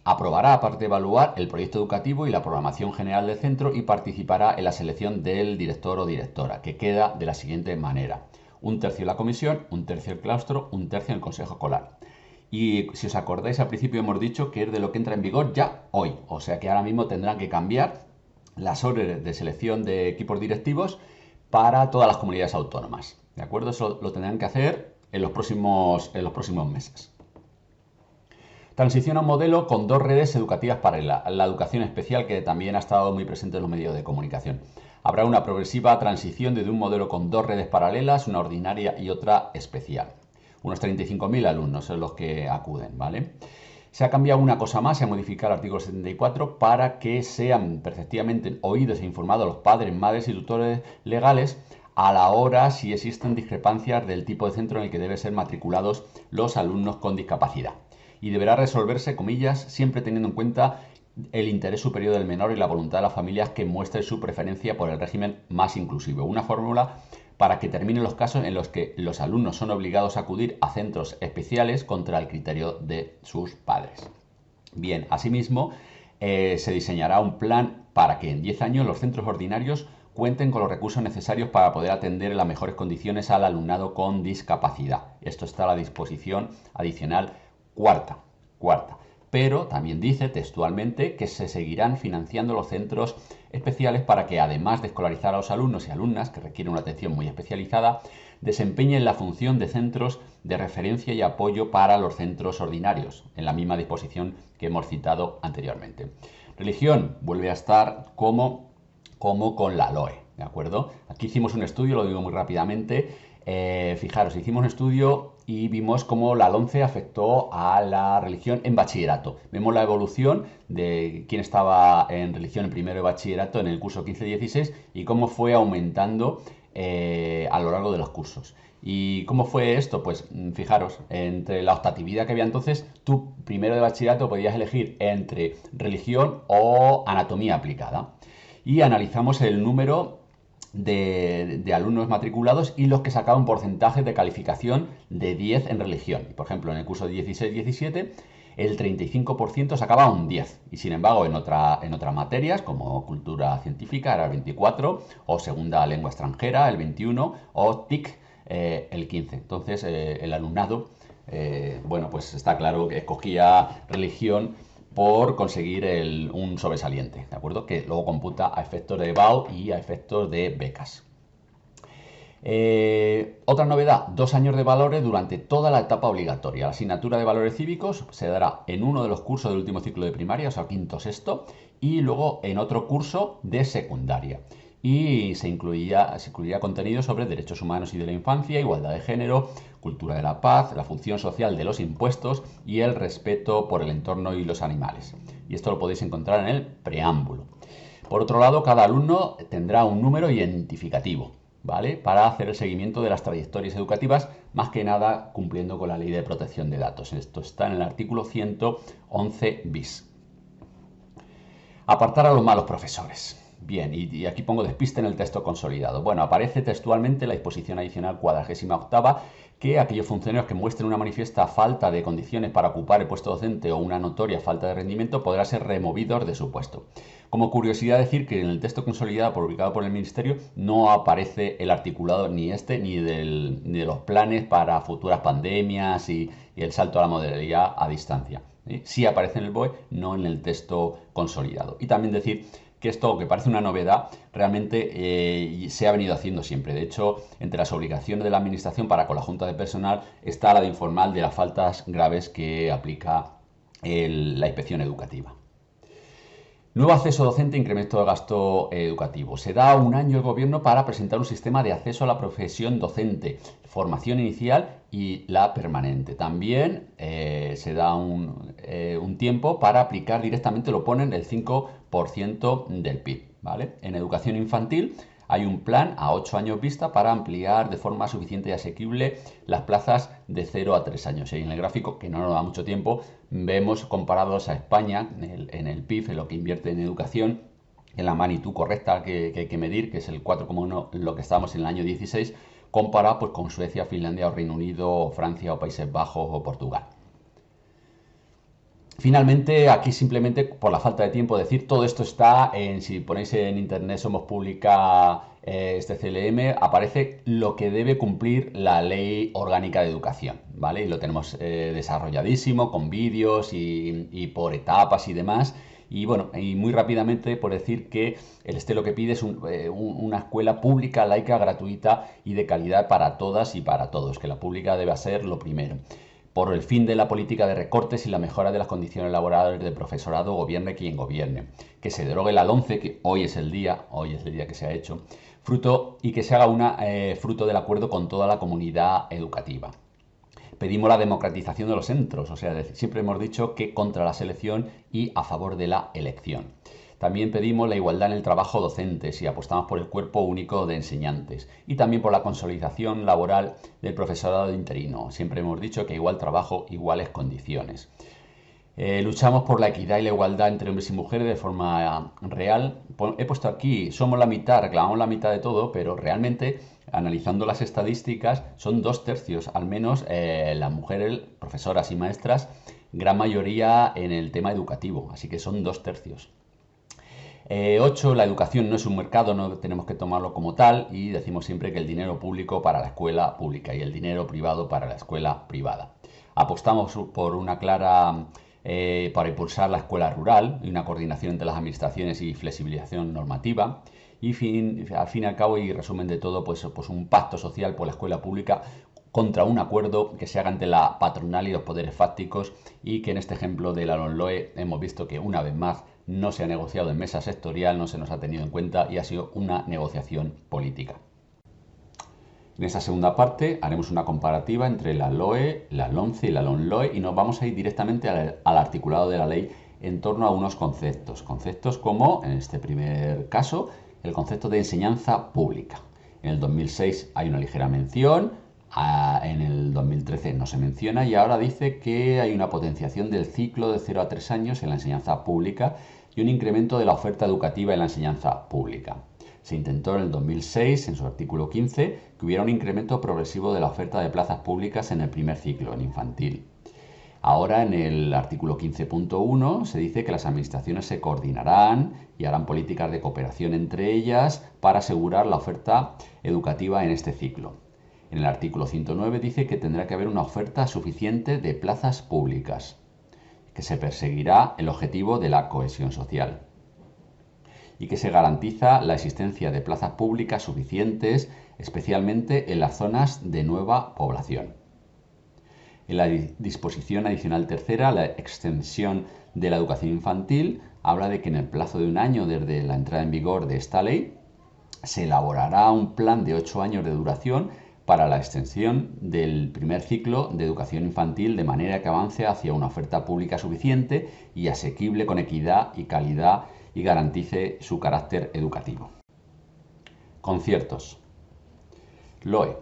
aprobará, aparte de evaluar, el proyecto educativo y la programación general del centro y participará en la selección del director o directora, que queda de la siguiente manera. Un tercio en la comisión, un tercio en el claustro, un tercio en el Consejo Escolar. Y si os acordáis, al principio hemos dicho que es de lo que entra en vigor ya hoy. O sea que ahora mismo tendrán que cambiar las órdenes de selección de equipos directivos para todas las comunidades autónomas. ¿De acuerdo? Eso lo tendrán que hacer en los próximos meses. Transición a un modelo con dos redes educativas paralelas. La educación especial, que también ha estado muy presente en los medios de comunicación. Habrá una progresiva transición desde un modelo con dos redes paralelas, una ordinaria y otra especial. Unos 35.000 alumnos son los que acuden, ¿vale? Se ha cambiado una cosa más, se ha modificado el artículo 74 para que sean perfectamente oídos e informados los padres, madres y tutores legales a la hora si existen discrepancias del tipo de centro en el que deben ser matriculados los alumnos con discapacidad. Y deberá resolverse, comillas, siempre teniendo en cuenta el interés superior del menor y la voluntad de las familias que muestre su preferencia por el régimen más inclusivo. Una fórmula para que terminen los casos en los que los alumnos son obligados a acudir a centros especiales contra el criterio de sus padres. Bien, asimismo, se diseñará un plan para que en 10 años los centros ordinarios cuenten con los recursos necesarios para poder atender en las mejores condiciones al alumnado con discapacidad. Esto está a la disposición adicional cuarta. Pero también dice textualmente que se seguirán financiando los centros especiales para que, además de escolarizar a los alumnos y alumnas que requieren una atención muy especializada, desempeñen la función de centros de referencia y apoyo para los centros ordinarios, en la misma disposición que hemos citado anteriormente. Religión vuelve a estar como con la LOE, ¿de acuerdo? Aquí hicimos un estudio, lo digo muy rápidamente. Fijaros, hicimos un estudio y vimos cómo la LOMCE afectó a la religión en bachillerato. Vemos la evolución de quién estaba en religión en primero de bachillerato en el curso 15-16 y cómo fue aumentando a lo largo de los cursos. ¿Y cómo fue esto? Pues fijaros, entre la optatividad que había entonces, tú primero de bachillerato podías elegir entre religión o anatomía aplicada. Y analizamos el número de alumnos matriculados y los que sacaban porcentajes de calificación de 10 en religión. Por ejemplo, en el curso 16-17, el 35% sacaba un 10. Y sin embargo, en otras materias, como cultura científica, era el 24, o segunda lengua extranjera, el 21, o TIC, el 15. Entonces, el alumnado, bueno, pues está claro que escogía religión por conseguir un sobresaliente, ¿de acuerdo? Que luego computa a efectos de BAU y a efectos de becas. Otra novedad, 2 años de valores durante toda la etapa obligatoria. La asignatura de valores cívicos se dará en uno de los cursos del último ciclo de primaria, o sea, quinto-sexto, y luego en otro curso de secundaria. Y se incluiría contenido sobre derechos humanos y de la infancia, igualdad de género, cultura de la paz, la función social de los impuestos y el respeto por el entorno y los animales. Y esto lo podéis encontrar en el preámbulo. Por otro lado, cada alumno tendrá un número identificativo, ¿vale? Para hacer el seguimiento de las trayectorias educativas, más que nada cumpliendo con la ley de protección de datos. Esto está en el artículo 111 bis. Apartar a los malos profesores. Bien, y aquí pongo despiste en el texto consolidado. Bueno, aparece textualmente la disposición adicional 48ª que aquellos funcionarios que muestren una manifiesta falta de condiciones para ocupar el puesto docente o una notoria falta de rendimiento podrán ser removidos de su puesto. Como curiosidad decir que en el texto consolidado publicado por el Ministerio no aparece el articulado ni ni de los planes para futuras pandemias y el salto a la modalidad a distancia. Sí aparece en el BOE, no en el texto consolidado. Y también decir que esto, que parece una novedad, realmente se ha venido haciendo siempre. De hecho, entre las obligaciones de la Administración para con la Junta de Personal está la de informar de las faltas graves que aplica la inspección educativa. Nuevo acceso docente e incremento de gasto educativo. Se da un año el gobierno para presentar un sistema de acceso a la profesión docente, formación inicial y la permanente. También se da un tiempo para aplicar directamente, lo ponen, el 5% del PIB. ¿Vale? En educación infantil hay un plan a 8 años vista para ampliar de forma suficiente y asequible las plazas de 0 a 3 años. Y en el gráfico, que no nos da mucho tiempo, vemos comparados a España en el PIB, en lo que invierte en educación, en la magnitud correcta que hay que medir, que es el 4,1, lo que estábamos en el año 16, comparado pues, con Suecia, Finlandia o Reino Unido, Francia o Países Bajos o Portugal. Finalmente, aquí simplemente por la falta de tiempo decir, todo esto está si ponéis en internet Somos Pública este CLM, aparece lo que debe cumplir la Ley Orgánica de Educación, ¿vale? Y lo tenemos desarrolladísimo con vídeos y por etapas y demás. Y bueno, y muy rápidamente por decir que el STE lo que pide es una escuela pública, laica, gratuita y de calidad para todas y para todos, que la pública debe ser lo primero por el fin de la política de recortes y la mejora de las condiciones laborales del profesorado, gobierne quien gobierne. Que se derogue la LOMCE, que hoy es el día que se ha hecho, y que se haga fruto del acuerdo con toda la comunidad educativa. Pedimos la democratización de los centros, o sea, siempre hemos dicho que contra la selección y a favor de la elección. También pedimos la igualdad en el trabajo docente y apostamos por el cuerpo único de enseñantes y también por la consolidación laboral del profesorado interino. Siempre hemos dicho que igual trabajo, iguales condiciones. Luchamos por la equidad y la igualdad entre hombres y mujeres de forma real. He puesto aquí, somos la mitad, reclamamos la mitad de todo, pero realmente, analizando las estadísticas, son 2/3, al menos las mujeres, profesoras y maestras, gran mayoría en el tema educativo, así que son 2/3. 8. La educación no es un mercado, no tenemos que tomarlo como tal y decimos siempre que el dinero público para la escuela pública y el dinero privado para la escuela privada. Apostamos por una clara para impulsar la escuela rural y una coordinación entre las administraciones y flexibilización normativa. Y al fin y al cabo, y resumen de todo, pues un pacto social por la escuela pública contra un acuerdo que se haga entre la patronal y los poderes fácticos y que en este ejemplo de la LOMLOE hemos visto que una vez más no se ha negociado en mesa sectorial, no se nos ha tenido en cuenta y ha sido una negociación política. En esta segunda parte haremos una comparativa entre la LOE, la LOMCE y la LOMLOE y nos vamos a ir directamente al articulado de la ley en torno a unos conceptos. Conceptos como, en este primer caso, el concepto de enseñanza pública. En el 2006 hay una ligera mención, en el 2013 no se menciona y ahora dice que hay una potenciación del ciclo de 0 a 3 años en la enseñanza pública y un incremento de la oferta educativa en la enseñanza pública. Se intentó en el 2006, en su artículo 15, que hubiera un incremento progresivo de la oferta de plazas públicas en el primer ciclo, en infantil. Ahora, en el artículo 15.1, se dice que las administraciones se coordinarán y harán políticas de cooperación entre ellas para asegurar la oferta educativa en este ciclo. En el artículo 109 dice que tendrá que haber una oferta suficiente de plazas públicas, que se perseguirá el objetivo de la cohesión social y que se garantiza la existencia de plazas públicas suficientes, especialmente en las zonas de nueva población. En la disposición adicional tercera, la extensión de la educación infantil, habla de que en el plazo de un año desde la entrada en vigor de esta ley, se elaborará un plan de 8 años de duración para la extensión del primer ciclo de educación infantil de manera que avance hacia una oferta pública suficiente y asequible con equidad y calidad y garantice su carácter educativo. Conciertos. LOE.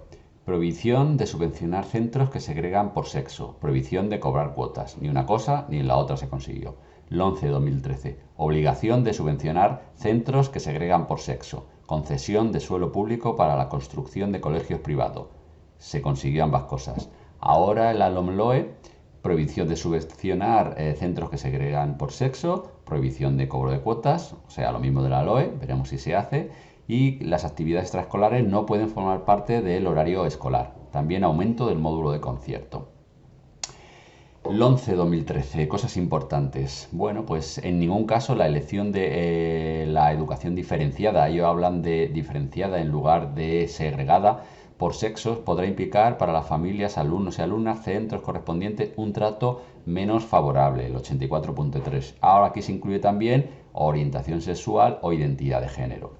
Prohibición de subvencionar centros que segregan por sexo. Prohibición de cobrar cuotas. Ni una cosa ni la otra se consiguió. LOMCE 2013. Obligación de subvencionar centros que segregan por sexo. Concesión de suelo público para la construcción de colegios privados. Se consiguió ambas cosas. Ahora en la LOMLOE, prohibición de subvencionar centros que segregan por sexo, prohibición de cobro de cuotas, o sea, lo mismo de la LOE, veremos si se hace, y las actividades extraescolares no pueden formar parte del horario escolar. También aumento del módulo de concierto. LOMCE 2013, cosas importantes. Bueno, pues en ningún caso la elección de la educación diferenciada, ellos hablan de diferenciada en lugar de segregada por sexos, podrá implicar para las familias, alumnos y alumnas, centros correspondientes, un trato menos favorable, el 84.3. Ahora aquí se incluye también orientación sexual o identidad de género.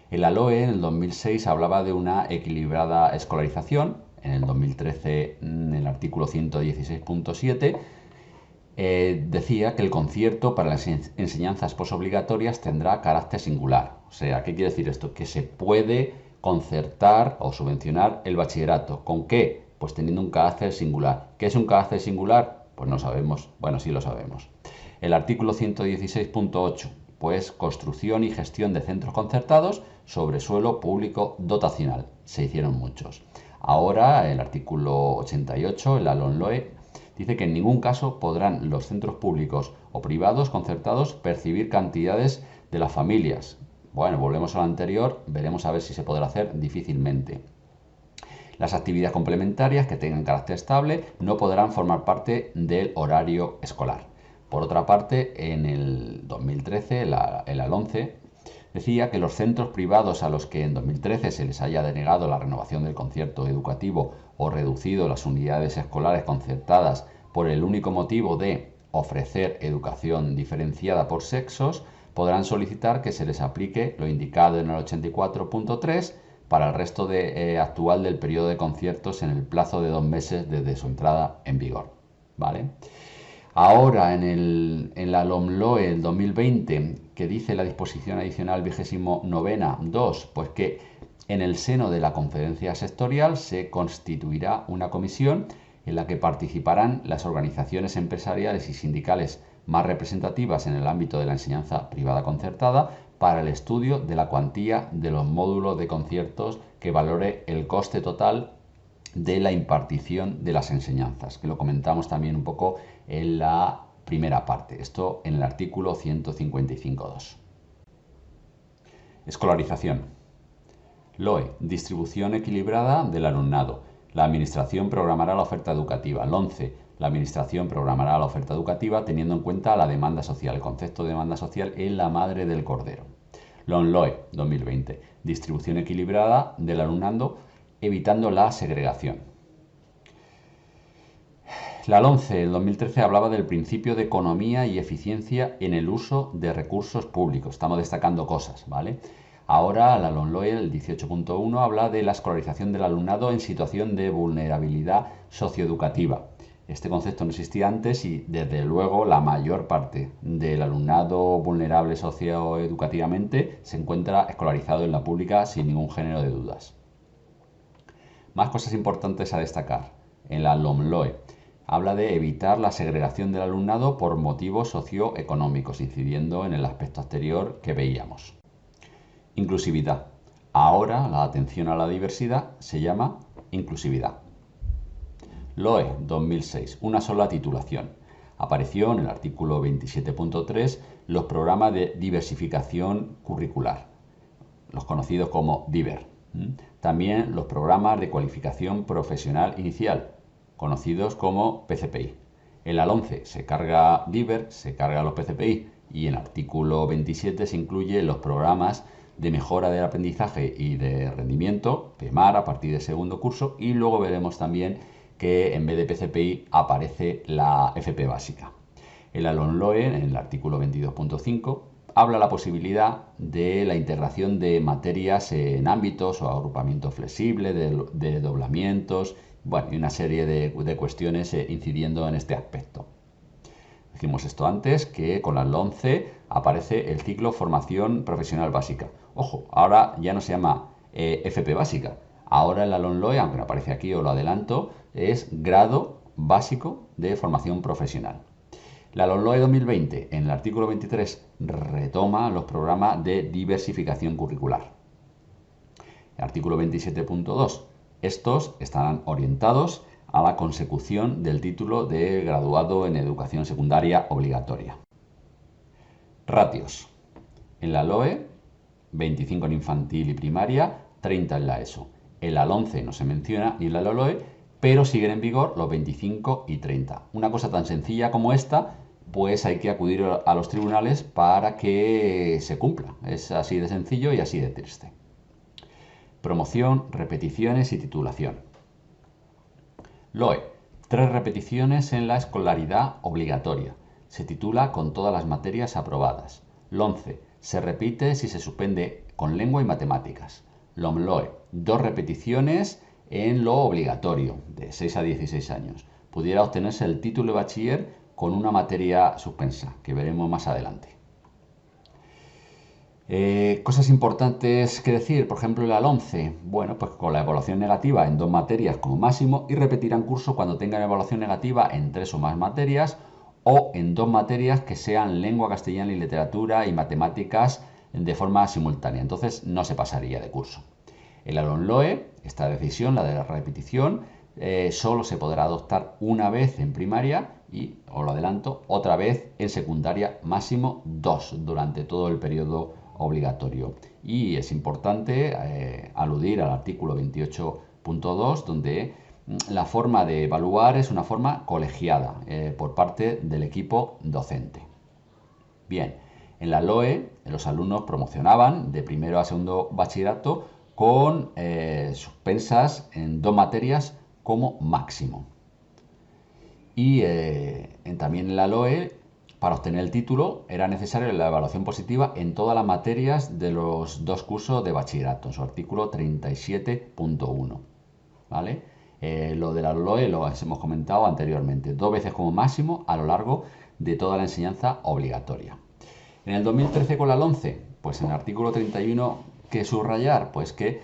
En la LOE, en el 2006, hablaba de una equilibrada escolarización. En el 2013, en el artículo 116.7, decía que el concierto para las enseñanzas posobligatorias tendrá carácter singular. O sea, ¿qué quiere decir esto? Que se puede concertar o subvencionar el bachillerato. ¿Con qué? Pues teniendo un carácter singular. ¿Qué es un carácter singular? Pues no sabemos. Bueno, sí lo sabemos. El artículo 116.8. pues construcción y gestión de centros concertados sobre suelo público dotacional. Se hicieron muchos. Ahora, el artículo 88, la LOMLOE, dice que en ningún caso podrán los centros públicos o privados concertados percibir cantidades de las familias. Bueno, volvemos a lo anterior, veremos a ver si se podrá hacer difícilmente. Las actividades complementarias que tengan carácter estable no podrán formar parte del horario escolar. Por otra parte, en el 2013, el ALONCE decía que los centros privados a los que en 2013 se les haya denegado la renovación del concierto educativo o reducido las unidades escolares concertadas por el único motivo de ofrecer educación diferenciada por sexos, podrán solicitar que se les aplique lo indicado en el 84.3 para el resto actual del periodo de conciertos en el plazo de 2 meses desde su entrada en vigor. ¿Vale? Ahora, en la LOMLOE del 2020, que dice la disposición adicional 29.2, pues que en el seno de la conferencia sectorial se constituirá una comisión en la que participarán las organizaciones empresariales y sindicales más representativas en el ámbito de la enseñanza privada concertada para el estudio de la cuantía de los módulos de conciertos que valore el coste total de la impartición de las enseñanzas, que lo comentamos también un poco en la primera parte, esto en el artículo 155.2. Escolarización. LOE, distribución equilibrada del alumnado. La Administración programará la oferta educativa. LOMCE, la Administración programará la oferta educativa teniendo en cuenta la demanda social. El concepto de demanda social es la madre del cordero. LOMLOE 2020, distribución equilibrada del alumnado evitando la segregación. La LOMCE del 2013 hablaba del principio de economía y eficiencia en el uso de recursos públicos. Estamos destacando cosas, ¿vale? Ahora la LOMLOE, el 18.1, habla de la escolarización del alumnado en situación de vulnerabilidad socioeducativa. Este concepto no existía antes y, desde luego, la mayor parte del alumnado vulnerable socioeducativamente se encuentra escolarizado en la pública sin ningún género de dudas. Más cosas importantes a destacar. En la LOMLOE habla de evitar la segregación del alumnado por motivos socioeconómicos, incidiendo en el aspecto anterior que veíamos. Inclusividad. Ahora la atención a la diversidad se llama inclusividad. LOE 2006, una sola titulación. Apareció en el artículo 27.3 los programas de diversificación curricular, los conocidos como DIVER. También los programas de cualificación profesional inicial, conocidos como PCPI. En la LOMCE se carga DIVER, se carga los PCPI y en el artículo 27 se incluyen los programas de mejora del aprendizaje y de rendimiento, PEMAR, a partir del segundo curso, y luego veremos también que en vez de PCPI aparece la FP básica. En la LOMLOE, en el artículo 22.5, habla la posibilidad de la integración de materias en ámbitos o agrupamientos flexibles, de doblamientos, bueno, y una serie de cuestiones incidiendo en este aspecto. Dijimos esto antes, que con la LOMCE aparece el ciclo formación profesional básica. Ojo, ahora ya no se llama FP básica. Ahora en la LOMLOE, aunque no aparece aquí, os lo adelanto, es grado básico de formación profesional. La LOMLOE 2020, en el artículo 23, retoma los programas de diversificación curricular. El artículo 27.2, estos estarán orientados a la consecución del título de graduado en educación secundaria obligatoria. Ratios. En la LOE, 25 en infantil y primaria, 30 en la ESO. En la LOMCE no se menciona ni en la LOE, pero siguen en vigor los 25 y 30. Una cosa tan sencilla como esta, pues hay que acudir a los tribunales para que se cumpla. Es así de sencillo y así de triste. Promoción, repeticiones y titulación. LOE, 3 repeticiones en la escolaridad obligatoria. Se titula con todas las materias aprobadas. LOMCE, se repite si se suspende con lengua y matemáticas. LOMLOE, 2 repeticiones en lo obligatorio, de 6 a 16 años. Pudiera obtenerse el título de bachiller con una materia suspensa, que veremos más adelante. Cosas importantes que decir, por ejemplo, en la LOMCE, bueno, pues con la evaluación negativa en 2 materias como máximo y repetirán curso cuando tengan evaluación negativa en 3 o más materias o en dos materias que sean lengua castellana y literatura y matemáticas de forma simultánea. Entonces no se pasaría de curso. En la LOMLOE, esta decisión, la de la repetición, solo se podrá adoptar una vez en primaria y, os lo adelanto, otra vez en secundaria, máximo 2 durante todo el periodo obligatorio. Y es importante aludir al artículo 28.2, donde la forma de evaluar es una forma colegiada por parte del equipo docente. Bien, en la LOE los alumnos promocionaban de primero a segundo bachillerato con suspensas en 2 materias como máximo. Y también en la LOE, para obtener el título, era necesaria la evaluación positiva en todas las materias de los 2 cursos de bachillerato, en su artículo 37.1. ¿Vale? Lo de la LOE lo hemos comentado anteriormente, 2 veces como máximo a lo largo de toda la enseñanza obligatoria. En el 2013 con la LOMCE, pues en el artículo 31, ¿qué subrayar? Pues que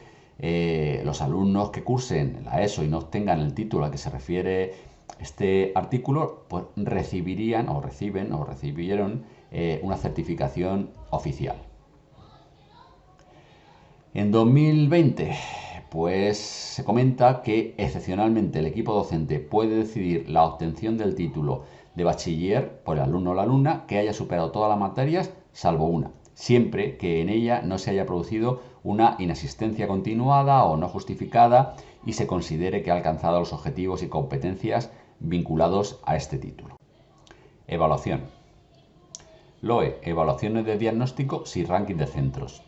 los alumnos que cursen la ESO y no obtengan el título al que se refiere este artículo, pues recibirían o recibieron una certificación oficial. En 2020, pues se comenta que excepcionalmente el equipo docente puede decidir la obtención del título de bachiller por el alumno o la alumna que haya superado todas las materias salvo una, siempre que en ella no se haya producido una inasistencia continuada o no justificada y se considere que ha alcanzado los objetivos y competencias vinculados a este título. Evaluación. LOE, evaluaciones de diagnóstico sin ranking de centros.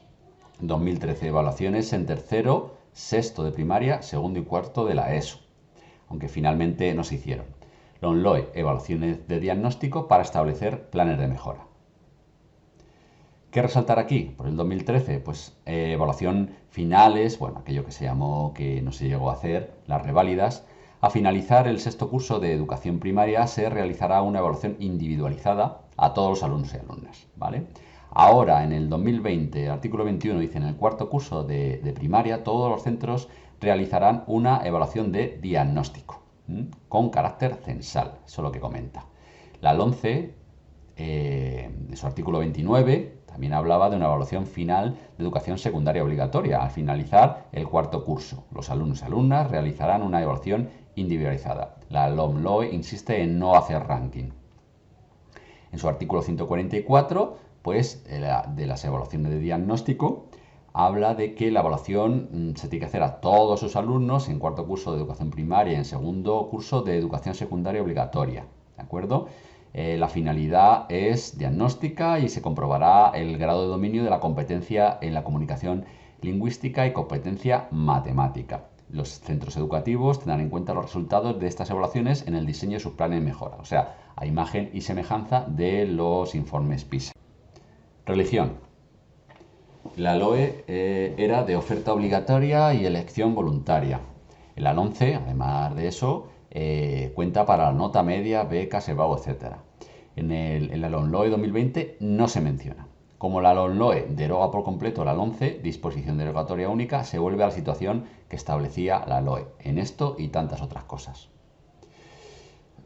2013, evaluaciones en tercero, sexto de primaria, segundo y cuarto de la ESO, aunque finalmente no se hicieron. LOMLOE, evaluaciones de diagnóstico para establecer planes de mejora. ¿Qué resaltar aquí? Por el 2013, pues evaluación finales, bueno, aquello que se llamó, que no se llegó a hacer, las reválidas. A finalizar el sexto curso de educación primaria se realizará una evaluación individualizada a todos los alumnos y alumnas, ¿vale? Ahora, en el 2020, el artículo 21 dice, en el cuarto curso de primaria, todos los centros realizarán una evaluación de diagnóstico, con carácter censal, eso es lo que comenta. La LOMCE, en su artículo 29, también hablaba de una evaluación final de educación secundaria obligatoria. Al finalizar el cuarto curso, los alumnos y alumnas realizarán una evaluación individualizada. La LOMLOE insiste en no hacer ranking. En su artículo 144, pues de las evaluaciones de diagnóstico, habla de que la evaluación se tiene que hacer a todos sus alumnos en cuarto curso de educación primaria y en segundo curso de educación secundaria obligatoria. ¿De acuerdo? La finalidad es diagnóstica y se comprobará el grado de dominio de la competencia en la comunicación lingüística y competencia matemática. Los centros educativos tendrán en cuenta los resultados de estas evaluaciones en el diseño de sus planes de mejora, o sea, a imagen y semejanza de los informes PISA. Religión. La LOE era de oferta obligatoria y elección voluntaria. En la LOMCE, además de eso, cuenta para la nota media, becas, EBAU, etc. En la LOMLOE 2020 no se menciona. Como la LOMLOE deroga por completo la LOMCE, disposición derogatoria única, se vuelve a la situación que establecía la LOE, en esto y tantas otras cosas.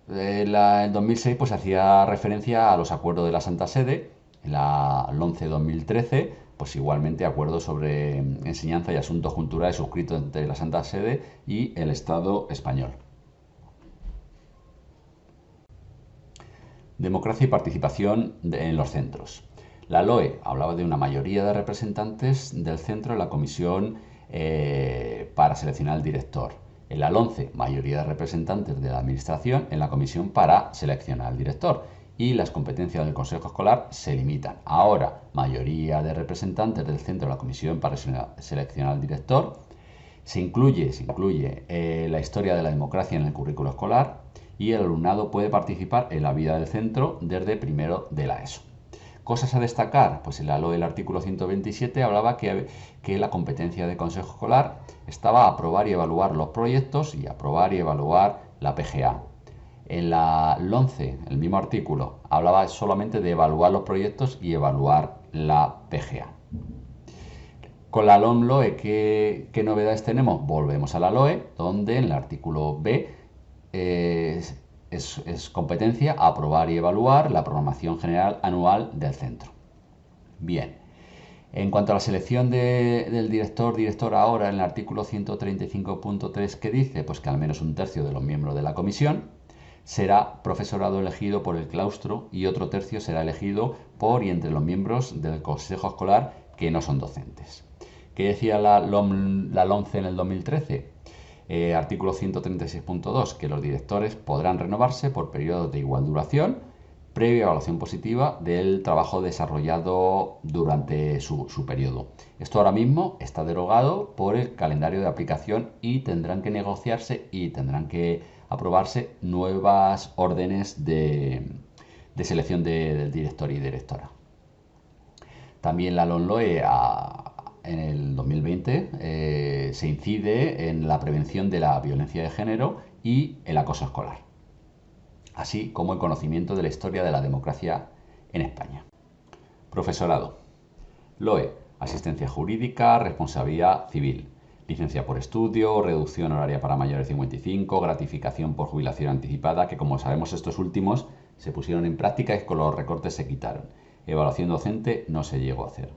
En 2006 pues hacía referencia a los acuerdos de la Santa Sede. En la LOMCE 2013 pues igualmente acuerdos sobre enseñanza y asuntos culturales suscritos entre la Santa Sede y el Estado español. Democracia y participación en los centros. La LOE hablaba de una mayoría de representantes del centro en la comisión para seleccionar el director. En la LOMCE, mayoría de representantes de la administración en la comisión para seleccionar al director. Y las competencias del consejo escolar se limitan. Ahora, mayoría de representantes del centro en la comisión para seleccionar al director. Se incluye la historia de la democracia en el currículo escolar y el alumnado puede participar en la vida del centro desde primero de la ESO. Cosas a destacar, pues en la LOE, el artículo 127 hablaba que la competencia de consejo escolar estaba a aprobar y evaluar los proyectos y aprobar y evaluar la PGA. En la LOMCE, el mismo artículo, hablaba solamente de evaluar los proyectos y evaluar la PGA. Con la LOMLOE, ¿qué novedades tenemos? Volvemos a la LOE, donde en el artículo B es competencia aprobar y evaluar la programación general anual del centro. Bien, en cuanto a la selección del directora ahora, en el artículo 135.3, ¿qué dice? Pues que al menos un tercio de los miembros de la comisión será profesorado elegido por el claustro y otro tercio será elegido por y entre los miembros del consejo escolar que no son docentes. ¿Qué decía la LOMCE en el 2013? Artículo 136.2, que los directores podrán renovarse por periodos de igual duración, previa evaluación positiva del trabajo desarrollado durante su periodo. Esto ahora mismo está derogado por el calendario de aplicación y tendrán que negociarse y tendrán que aprobarse nuevas órdenes de selección del director y directora. También la LOMLOE en el 2020 se incide en la prevención de la violencia de género y el acoso escolar, así como el conocimiento de la historia de la democracia en España. Profesorado. LOE, asistencia jurídica, responsabilidad civil, licencia por estudio, reducción horaria para mayores de 55, gratificación por jubilación anticipada, que como sabemos estos últimos se pusieron en práctica y con los recortes se quitaron. Evaluación docente no se llegó a hacer.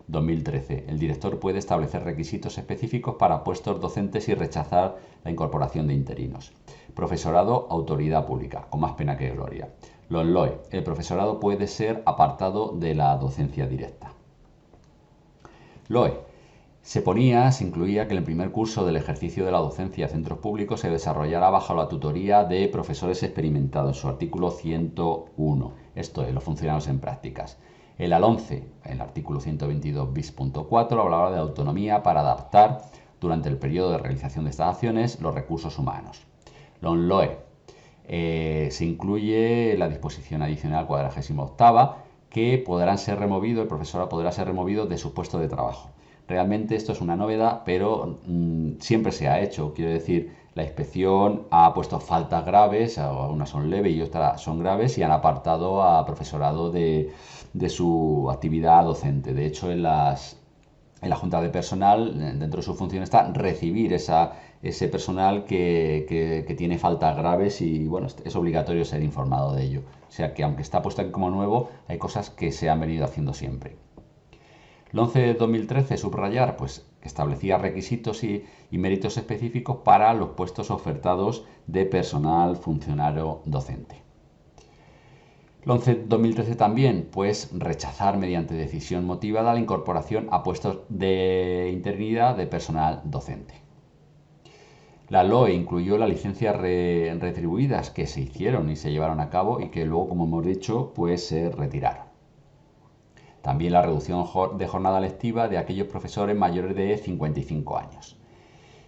2013. El director puede establecer requisitos específicos para puestos docentes y rechazar la incorporación de interinos. Profesorado, autoridad pública, con más pena que gloria. Los LOE. El profesorado puede ser apartado de la docencia directa. LOE. Se incluía que en el primer curso del ejercicio de la docencia de centros públicos se desarrollará bajo la tutoría de profesores experimentados, su artículo 101. Esto es, los funcionarios en prácticas. El ALONCE, el artículo 122 bis.4, hablaba de autonomía para adaptar durante el periodo de realización de estas acciones los recursos humanos. LOMLOE, se incluye la disposición adicional 48ª que el profesorado podrá ser removido de su puesto de trabajo. Realmente esto es una novedad, pero siempre se ha hecho. Quiero decir, la inspección ha puesto faltas graves, algunas son leves y otras son graves, y han apartado a profesorado de su actividad docente. De hecho, en la Junta de Personal, dentro de su función está recibir ese personal que tiene faltas graves y bueno, es obligatorio ser informado de ello. O sea que aunque está puesto aquí como nuevo, hay cosas que se han venido haciendo siempre. El 11 de 2013, subrayar, pues establecía requisitos y méritos específicos para los puestos ofertados de personal funcionario docente. El 11 de 2013 también, pues rechazar mediante decisión motivada la incorporación a puestos de interinidad de personal docente. La LOE incluyó las licencias retribuidas que se hicieron y se llevaron a cabo y que luego, como hemos dicho, pues se retiraron. También la reducción de jornada lectiva de aquellos profesores mayores de 55 años.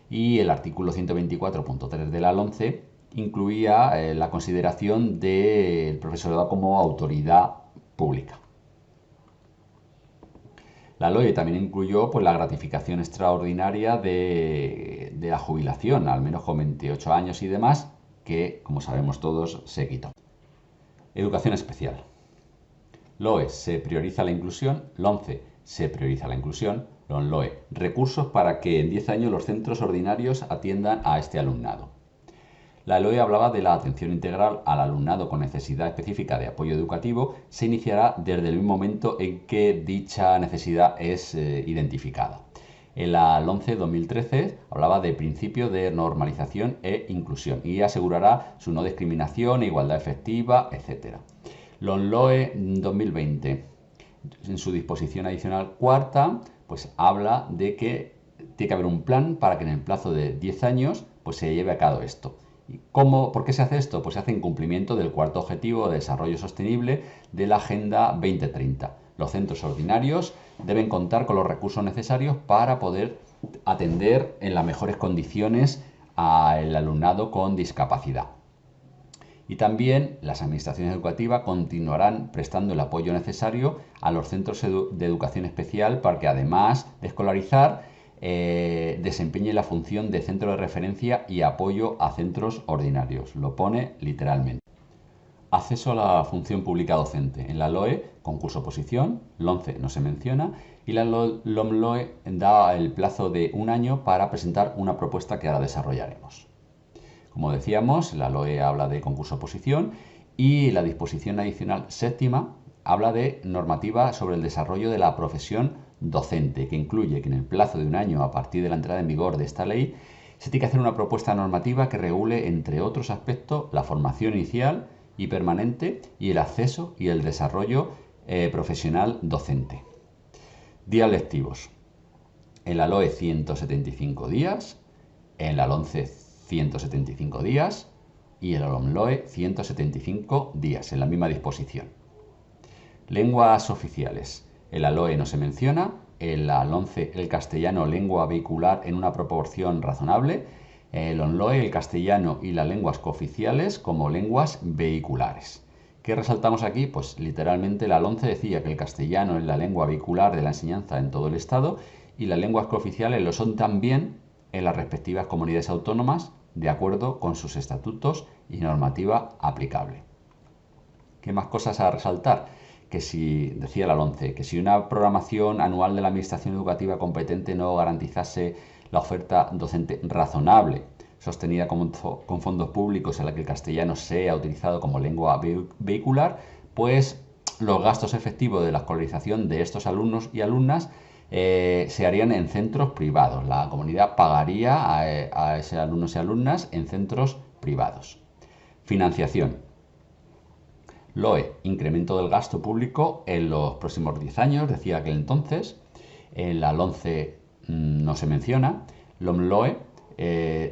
Y el artículo 124.3 de la LOMCE incluía la consideración del profesorado como autoridad pública. La LOE también incluyó pues, la gratificación extraordinaria de la jubilación, al menos con 28 años y demás, que, como sabemos todos, se quitó. Educación especial. LOE, se prioriza la inclusión. LOMCE, se prioriza la inclusión. LOMLOE, recursos para que en 10 años los centros ordinarios atiendan a este alumnado. La LOE hablaba de la atención integral al alumnado con necesidad específica de apoyo educativo. Se iniciará desde el mismo momento en que dicha necesidad es identificada. En la LOMCE 2013 hablaba de principio de normalización e inclusión y asegurará su no discriminación, igualdad efectiva, etc. LOMLOE 2020, en su disposición adicional cuarta, pues habla de que tiene que haber un plan para que en el plazo de 10 años pues, se lleve a cabo esto. ¿Por qué se hace esto? Pues se hace en cumplimiento del cuarto objetivo de desarrollo sostenible de la Agenda 2030. Los centros ordinarios deben contar con los recursos necesarios para poder atender en las mejores condiciones al alumnado con discapacidad. Y también las administraciones educativas continuarán prestando el apoyo necesario a los centros de educación especial para que, además de escolarizar, desempeñe la función de centro de referencia y apoyo a centros ordinarios. Lo pone literalmente. Acceso a la función pública docente. En la LOE, concurso-oposición. LOMCE no se menciona. Y la LOMLOE da el plazo de un año para presentar una propuesta que ahora desarrollaremos. Como decíamos, la LOE habla de concurso-oposición y la disposición adicional séptima habla de normativa sobre el desarrollo de la profesión docente, que incluye que en el plazo de un año a partir de la entrada en vigor de esta ley se tiene que hacer una propuesta normativa que regule, entre otros aspectos, la formación inicial y permanente y el acceso y el desarrollo profesional docente. Días lectivos. En la LOE 175 días, en la LOMCE 175 días y en la LOMLOE 175 días, en la misma disposición. Lenguas oficiales. En la LOE no se menciona, en la LOMCE el castellano lengua vehicular en una proporción razonable, en la LOMLOE el castellano y las lenguas cooficiales como lenguas vehiculares. ¿Qué resaltamos aquí? Pues literalmente la LOMCE decía que el castellano es la lengua vehicular de la enseñanza en todo el Estado y las lenguas cooficiales lo son también en las respectivas comunidades autónomas de acuerdo con sus estatutos y normativa aplicable. ¿Qué más cosas a resaltar? Que si, decía la LOMCE, que si una programación anual de la Administración Educativa competente no garantizase la oferta docente razonable, sostenida con fondos públicos en la que el castellano sea utilizado como lengua vehicular, pues los gastos efectivos de la escolarización de estos alumnos y alumnas se harían en centros privados. La comunidad pagaría a esos alumnos y alumnas en centros privados. Financiación. LOE, incremento del gasto público en los próximos 10 años, decía aquel entonces. En la LOMCE no se menciona. LOMLOE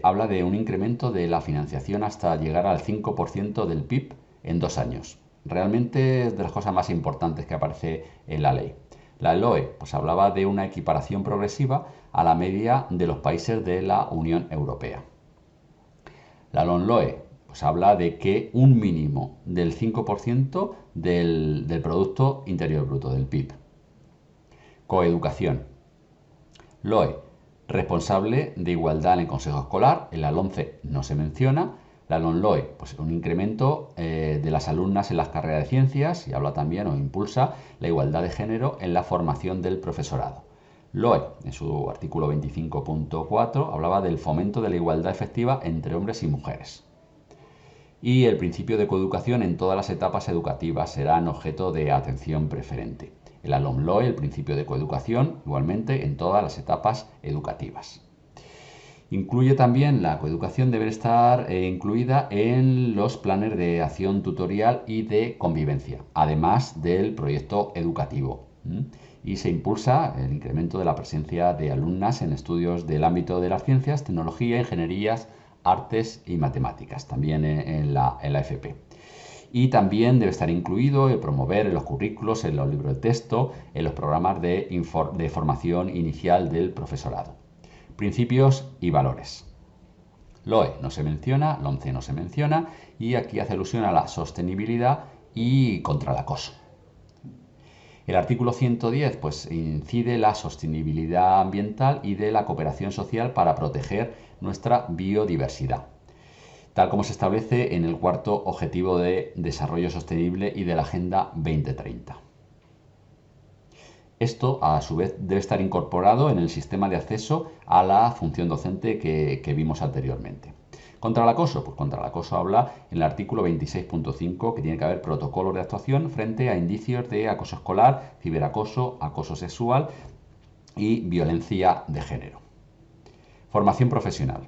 habla de un incremento de la financiación hasta llegar al 5% del PIB en 2 años. Realmente es de las cosas más importantes que aparece en la ley. La LOE pues hablaba de una equiparación progresiva a la media de los países de la Unión Europea. La LOMLOE pues habla de que un mínimo del 5% del Producto Interior Bruto, del PIB. Coeducación. LOE, responsable de igualdad en el consejo escolar. En la LOMCE no se menciona. La LOMLOE, pues un incremento de las alumnas en las carreras de ciencias y habla también o impulsa la igualdad de género en la formación del profesorado. LOE, en su artículo 25.4, hablaba del fomento de la igualdad efectiva entre hombres y mujeres. Y el principio de coeducación en todas las etapas educativas serán objeto de atención preferente. En la LOMLOE, el principio de coeducación, igualmente en todas las etapas educativas. Incluye también la coeducación, debe estar incluida en los planes de acción tutorial y de convivencia, además del proyecto educativo. Y se impulsa el incremento de la presencia de alumnas en estudios del ámbito de las ciencias, tecnología, ingenierías, artes y matemáticas, también en la FP. Y también debe estar incluido el promover en los currículos, en los libros de texto, en los programas de formación inicial del profesorado. Principios y valores. LOE no se menciona, LOMCE no se menciona y aquí hace alusión a la sostenibilidad y contra el acoso. El artículo 110 pues, incide la sostenibilidad ambiental y de la cooperación social para proteger nuestra biodiversidad, tal como se establece en el cuarto objetivo de desarrollo sostenible y de la Agenda 2030. Esto, a su vez, debe estar incorporado en el sistema de acceso a la función docente que vimos anteriormente. ¿Contra el acoso? Pues contra el acoso habla en el artículo 26.5 que tiene que haber protocolos de actuación frente a indicios de acoso escolar, ciberacoso, acoso sexual y violencia de género. Formación profesional.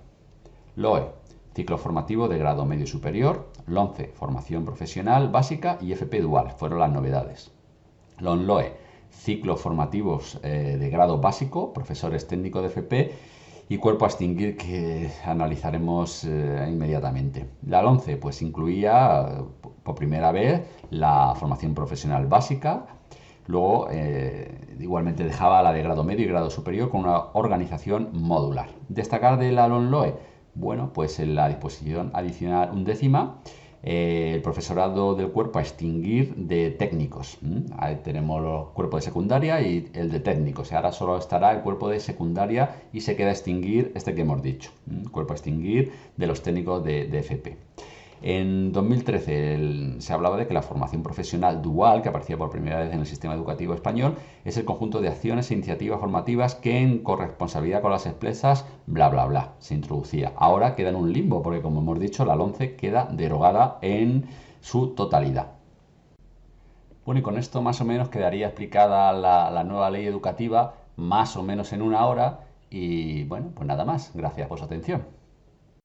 LOE, ciclo formativo de grado medio superior. LOMCE, formación profesional básica y FP dual, fueron las novedades. LOMLOE, ciclos formativos de grado básico, profesores técnicos de FP y cuerpo a extinguir que analizaremos inmediatamente. La LOMCE pues incluía por primera vez la formación profesional básica, luego igualmente dejaba la de grado medio y grado superior con una organización modular. Destacar de la LOMLOE, bueno, pues en la disposición adicional 11ª, el profesorado del cuerpo a extinguir de técnicos. Ahí tenemos los cuerpos de secundaria y el de técnicos. Ahora solo estará el cuerpo de secundaria y se queda a extinguir este que hemos dicho. Cuerpo a extinguir de los técnicos de FP. En 2013 se hablaba de que la formación profesional dual, que aparecía por primera vez en el sistema educativo español, es el conjunto de acciones e iniciativas formativas que en corresponsabilidad con las empresas, bla, bla, bla, se introducía. Ahora queda en un limbo, porque como hemos dicho, la LOMCE queda derogada en su totalidad. Bueno, y con esto más o menos quedaría explicada la nueva ley educativa, más o menos en una hora. Y bueno, pues nada más. Gracias por su atención.